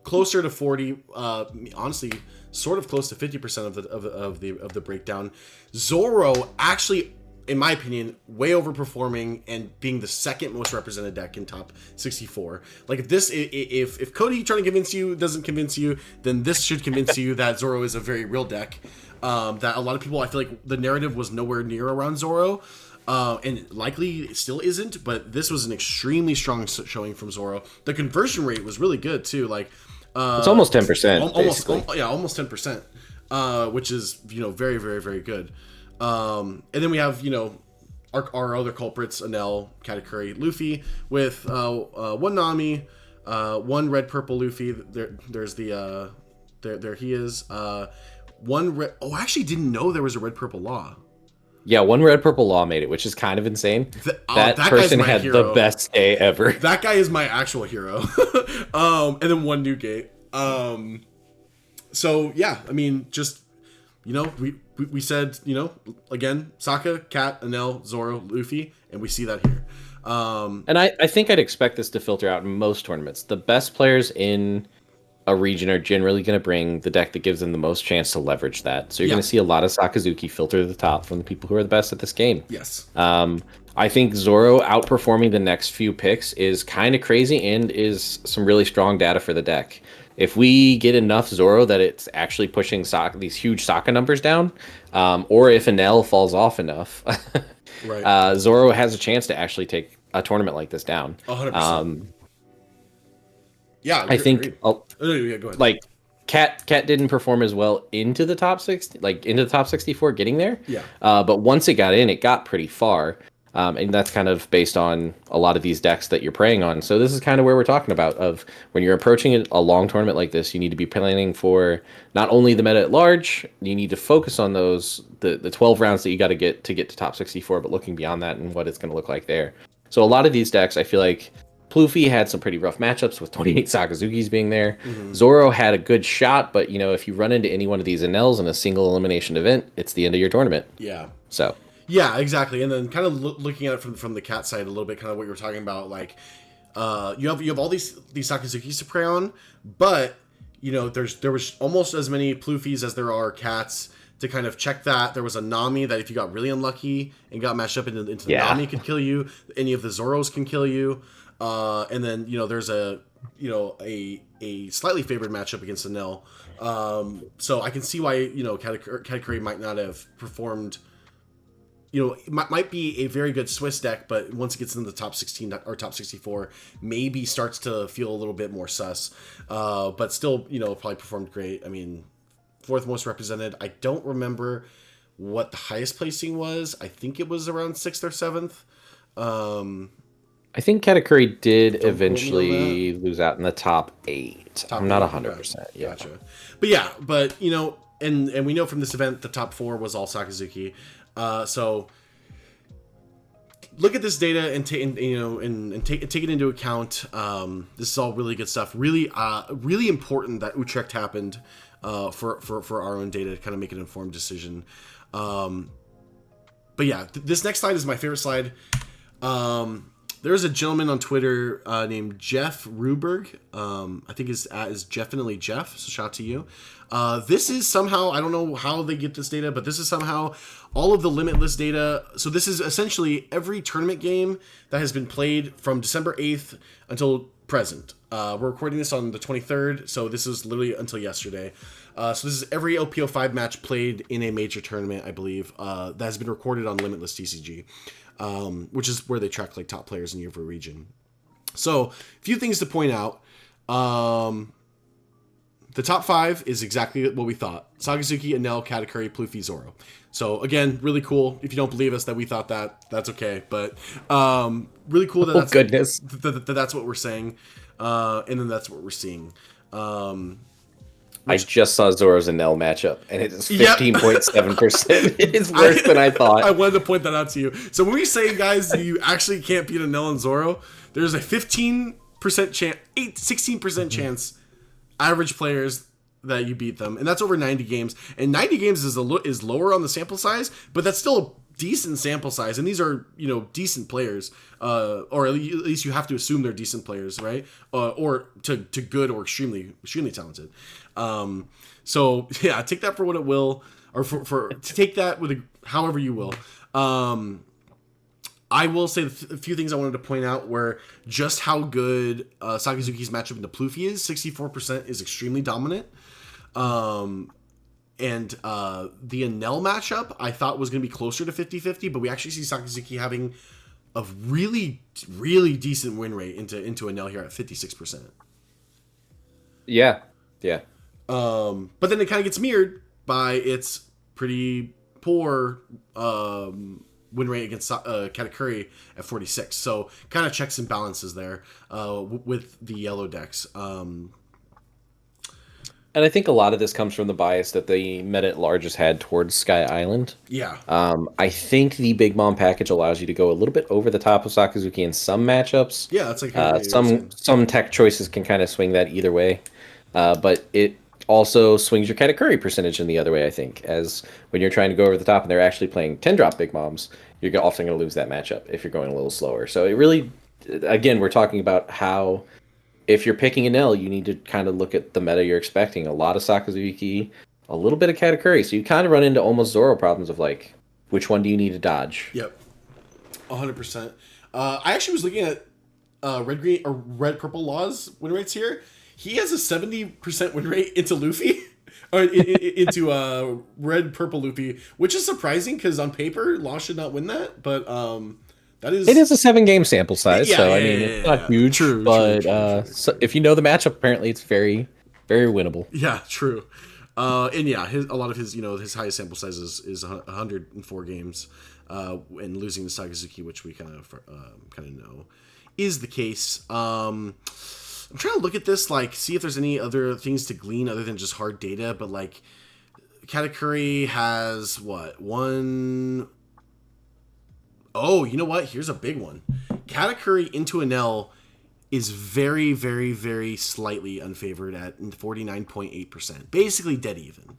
closer to 40. Honestly, sort of close to 50% of the breakdown. Zoro actually, in my opinion, way overperforming and being the second most represented deck in top 64. Like if Cody trying to convince you doesn't convince you, then this should convince you that Zoro is a very real deck. That a lot of people, I feel like the narrative was nowhere near around Zoro. And likely it still isn't, but this was an extremely strong showing from Zoro. The conversion rate was really good too. Like it's almost 10%. Almost 10%, which is very, very, very good. And then we have our other culprits: Enel, Katakuri, Luffy, with one Nami, one red purple Luffy. There's the there he is. One red. Oh, I actually didn't know there was a red purple law. Yeah, one red purple law made it, which is kind of insane. That person had hero. The best day ever. That guy is my actual hero. And then one Newgate. So yeah, I mean, just we said again, Sokka, Cat, Enel, Zoro, Luffy, and we see that here. And I think I'd expect this to filter out in most tournaments. The best players in a region are generally going to bring the deck that gives them the most chance to leverage that. So you're going to see a lot of Sakazuki filter to the top from the people who are the best at this game. Yes. I think Zoro outperforming the next few picks is kind of crazy and is some really strong data for the deck. If we get enough Zoro that it's actually pushing these huge Sokka numbers down, or if Enel falls off enough, right. Zoro has a chance to actually take a tournament like this down. 100%. Yeah, I think agreed. Oh, yeah, go ahead. like Cat didn't perform as well into the top 60, like into the top 64 getting there. Yeah. But once it got in, it got pretty far. And that's kind of based on a lot of these decks that you're preying on. So this is kind of where we're talking about of when you're approaching a long tournament like this, you need to be planning for not only the meta at large, you need to focus on the 12 rounds that you got to get to top 64, but looking beyond that and what it's going to look like there. So a lot of these decks, I feel like Plouffe had some pretty rough matchups with 28 Sakazukis being there. Mm-hmm. Zoro had a good shot, but if you run into any one of these Enels in a single elimination event, it's the end of your tournament. Yeah. So. Yeah, exactly. And then kind of looking at it from the cat side a little bit, kind of what you were talking about, like you have all these Sakazukis to prey on, but there was almost as many Plouffes as there are cats to kind of check that. There was a Nami that if you got really unlucky and got matched up into the Nami could kill you. Any of the Zoros can kill you. And then there's a slightly favored matchup against Enel. So I can see why Katakuri might not have performed. It might be a very good Swiss deck, but once it gets into the top 16 or top 64, maybe starts to feel a little bit more sus. But still, probably performed great. I mean, fourth most represented. I don't remember what the highest placing was. I think it was around 6th or 7th. I think Katakuri did eventually lose out in the top 8. I'm not 100%. Yeah. Gotcha. But and we know from this event the top 4 was all Sakazuki. So look at this data and take it into account. This is all really good stuff. Really, really important that Utrecht happened for our own data to kind of make an informed decision. But yeah, this next slide is my favorite slide. There's a gentleman on Twitter named Jeff Ruberg. I think his at is definitely Jeff. So shout out to you. This is somehow, I don't know how they get this data, but this is somehow all of the limitless data. So this is essentially every tournament game that has been played from December 8th until present. We're recording this on the 23rd, so this is literally until yesterday. So this is every LPO5 match played in a major tournament, I believe, that has been recorded on Limitless TCG, which is where they track like top players in every region. So a few things to point out. The top 5 is exactly what we thought. Sakazuki, Enel, Katakuri, Plouffe, Zoro. So again, really cool. If you don't believe us that we thought that, that's okay. But really cool that that's what we're saying. And then that's what we're seeing. I just saw Zoro's Enel matchup, and it is 15.7%. It is worse than I thought. I wanted to point that out to you. So when we say, guys, you actually can't beat Enel and Zoro, there's a 15% chance, 16% chance average players that you beat them, and that's over 90 games. And 90 games is lower on the sample size, but that's still a decent sample size. And these are decent players, or at least you have to assume they're decent players, right? Or to good or extremely talented. So yeah, take that for what it will, or for take that with however you will. I will say a few things I wanted to point out were just how good Sakazuki's matchup into Plouffe is. 64% is extremely dominant. And the Enel matchup I thought was going to be closer to 50-50, but we actually see Sakazuki having a really, really decent win rate into Enel here at 56%. Yeah. But then it kind of gets mirrored by its pretty poor win rate against Katakuri at 46. So kind of checks and balances there with the yellow decks. And I think a lot of this comes from the bias that the meta at large has had towards Sky Island. Yeah. I think the Big Mom package allows you to go a little bit over the top of Sakazuki in some matchups. Yeah, that's like some tech choices can kind of swing that either way. But it also swings your Katakuri percentage in the other way, I think, as when you're trying to go over the top and they're actually playing 10-drop Big Moms, you're often going to lose that matchup if you're going a little slower. So it really, again, we're talking about how if you're picking an L, you need to kind of look at the meta you're expecting. A lot of Sakazuki, a little bit of Katakuri. So you kind of run into almost Zoro problems of like, which one do you need to dodge? Yep. 100%. I actually was looking at red purple laws win rates here. He has a 70% win rate into Luffy, or into red purple Luffy, which is surprising because on paper Law should not win that, but That It is, is a 7 game sample size, yeah, so yeah, I yeah, mean yeah, it's not yeah. huge, True, true, but true, true, so true. if you know the matchup, apparently it's very, very winnable. Yeah, true. And yeah, a lot of his, his highest sample size is 104 games, and losing to Sakazuki, which we kind of know is the case. I'm trying to look at this, like, see if there's any other things to glean other than just hard data, but like, Katakuri has what one oh, you know what? Here's a big one. Katakuri into an L is very, very, very slightly unfavored at 49.8%. Basically dead even.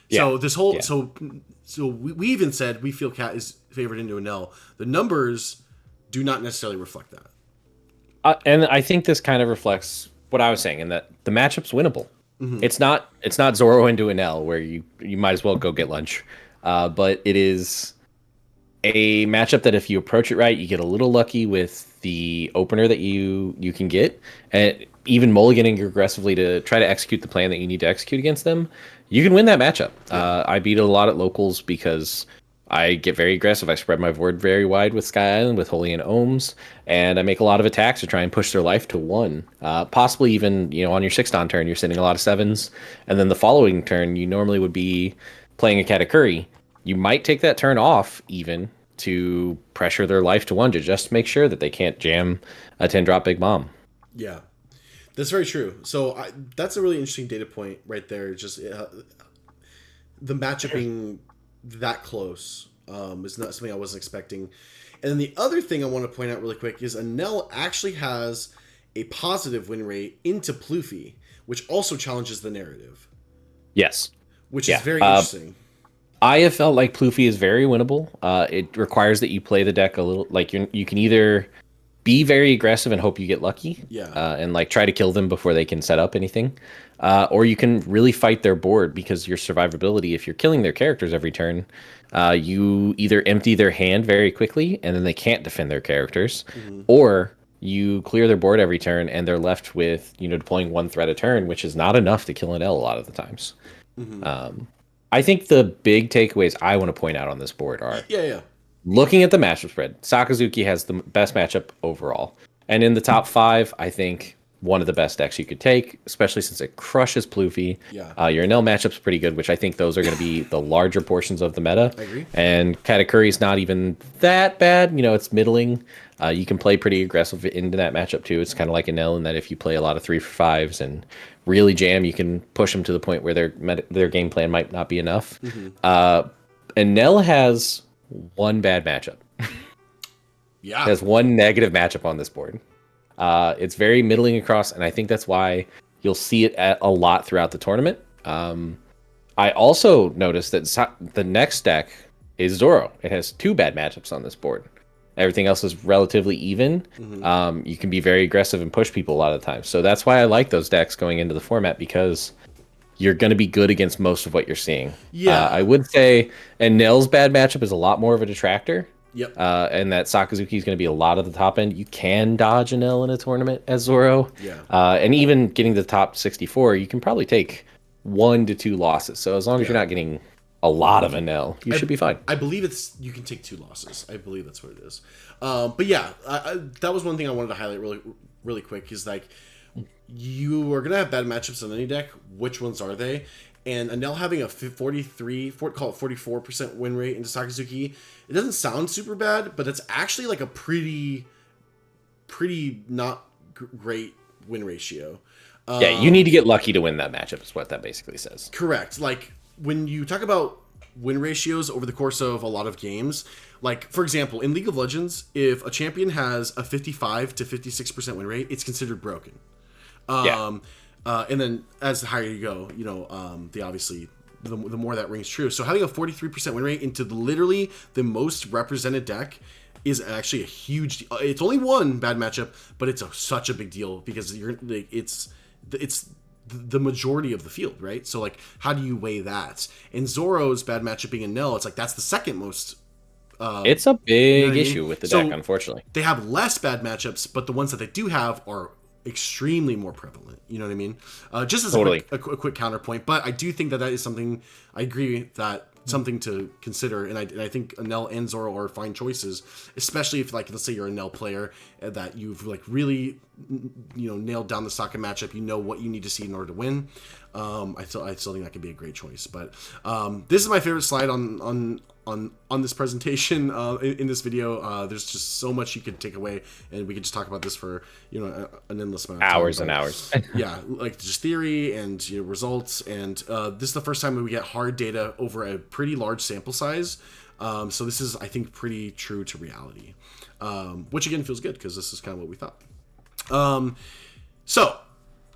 Yeah, So this whole yeah. so we even said we feel Cat is favored into an L. The numbers do not necessarily reflect that. And I think this kind of reflects what I was saying, in that the matchup's winnable. It's not Zoro into an L where you might as well go get lunch, but it is a matchup that if you approach it right, you get a little lucky with the opener that you can get, and even mulliganing aggressively to try to execute the plan that you need to execute against them, you can win that matchup. Yeah. I beat it a lot at locals because I get very aggressive. I spread my board very wide with Sky Island, with Holy and Ohms, and I make a lot of attacks to try and push their life to 1. Possibly even, on your 6-on turn, you're sending a lot of 7s, and then the following turn, you normally would be playing a Katakuri. You might take that turn off even to pressure their life to 1 to just make sure that they can't jam a 10-drop big bomb. Yeah. That's very true. So that's a really interesting data point right there. Just the matchup being that close is not something I wasn't expecting. And then the other thing I want to point out really quick is Anel actually has a positive win rate into Ploofy, which also challenges the narrative, Yes. which Yeah. is very interesting. I have felt like Ploofy is very winnable. It requires that you play the deck a little, like you can either be very aggressive and hope you get lucky, Yeah. and like try to kill them before they can set up anything, or you can really fight their board because your survivability, if you're killing their characters every turn, you either empty their hand very quickly and then they can't defend their characters, or you clear their board every turn and they're left with deploying 1 threat a turn, which is not enough to kill an L a lot of the times. I think the big takeaways I want to point out on this board are: Yeah. looking at the matchup spread, Sakazuki has the best matchup overall. And in the top 5, I think one of the best decks you could take, especially since it crushes Ploofy. Yeah. Your Enel matchup's pretty good, which I think those are going to be the larger portions of the meta. I agree. And Katakuri's not even that bad. It's middling. You can play pretty aggressive into that matchup too. It's kind of like Enel in that if you play a lot of 3-for-5s and really jam, you can push them to the point where their game plan might not be enough. Enel has 1 bad matchup. Yeah. It has 1 negative matchup on this board. It's very middling across, and I think that's why you'll see it a lot throughout the tournament. I also noticed that the next deck is Zoro. It has 2 bad matchups on this board. Everything else is relatively even. You can be very aggressive and push people a lot of the time. So that's why I like those decks going into the format, because you're going to be good against most of what you're seeing. Yeah. I would say Enel's bad matchup is a lot more of a detractor. Yep. And that Sakazuki is going to be a lot of the top end. You can dodge Enel in a tournament as Zoro. Yeah. And even getting to the top 64, you can probably take 1 to 2 losses. So as long as you're not getting a lot of Enel, you should be fine. I believe you can take 2 losses. I believe that's what it is. But yeah, that was one thing I wanted to highlight really, really quick, is like, you are gonna have bad matchups on any deck. Which ones are they? And Enel having a 44% win rate into Sakazuki, it doesn't sound super bad, but it's actually like a pretty not great win ratio. Yeah, you need to get lucky to win that matchup, is what that basically says. Correct. Like, when you talk about win ratios over the course of a lot of games, like, for example, in League of Legends, if a champion has a 55 to 56% win rate, it's considered broken. And then as the higher you go, the more that rings true. So having a 43% win rate into literally the most represented deck is actually a huge. It's only 1 bad matchup, but it's such a big deal, because it's the majority of the field, right? So like, how do you weigh that? And Zoro's bad matchup being a Nil, it's like that's the second most. It's a big issue I mean? with the So deck, unfortunately. they have less bad matchups, but the ones that they do have are extremely more prevalent. You know what I mean? Just as Totally. a quick counterpoint, but I do think that is something I agree that something to consider, and I think Nell and Zoro are fine choices, especially if, like, let's say you're a Nell player that you've, like, really, nailed down the Sokka matchup. You know what you need to see in order to win. I still think that could be a great choice. But this is my favorite slide on this presentation in this video. There's just so much you could take away, and we could just talk about this for an endless amount of time. Hours and hours. Yeah, like just theory and results, and this is the first time we get hard data over a pretty large sample size. So this is, I think, pretty true to reality, which again feels good because this is kind of what we thought. So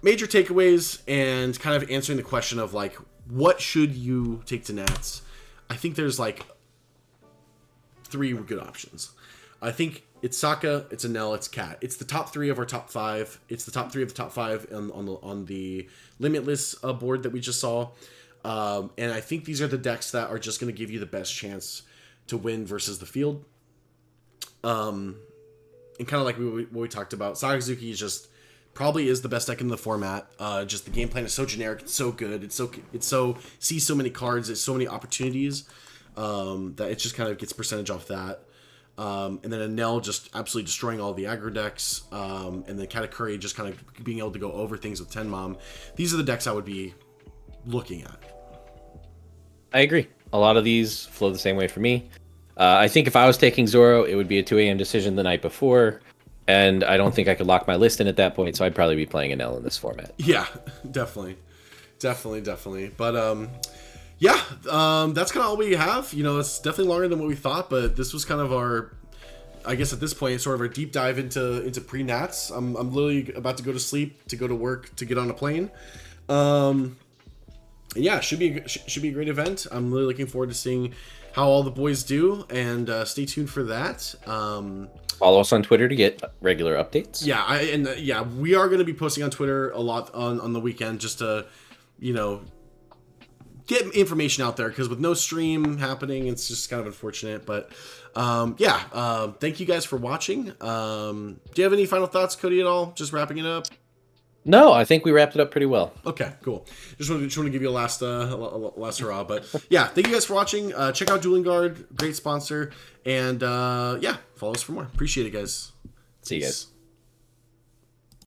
major takeaways and kind of answering the question of, like, what should you take to Nats? I think there's, like, 3 good options. I think it's Sokka, it's Enel, it's Cat. It's the top 3 of our top 5. It's the top 3 of the top 5 on the Limitless board that we just saw. And I think these are the decks that are just going to give you the best chance to win versus the field. And kind of like what we talked about, Sakazuki just probably is the best deck in the format. Just the game plan is so generic, it's so good, it's so sees so many cards, it's so many opportunities, that it just kind of gets percentage off that. And then Enel just absolutely destroying all the aggro decks, and then Katakuri just kind of being able to go over things with Tenmom. These are the decks I would be looking at. I agree. A lot of these flow the same way for me. I think if I was taking Zoro, it would be a 2 a.m. decision the night before, and I don't think I could lock my list in at that point, so I'd probably be playing Enel in this format. Yeah, definitely. But yeah, that's kind of all we have. It's definitely longer than what we thought, but this was kind of our, I guess at this point, sort of our deep dive into pre-Nats. I'm literally about to go to sleep, to go to work, to get on a plane. And yeah, should be a great event. I'm really looking forward to seeing how all the boys do, and stay tuned for that. Follow us on Twitter to get regular updates. Yeah, we are going to be posting on Twitter a lot on the weekend, just to, get information out there, because with no stream happening, it's just kind of unfortunate. But thank you guys for watching. Do you have any final thoughts, Cody, at all? Just wrapping it up. No, I think we wrapped it up pretty well. Okay, cool. Just want to give you a last hurrah. But yeah, thank you guys for watching. Check out Dueling Guard, great sponsor, and follow us for more. Appreciate it, guys. See you guys.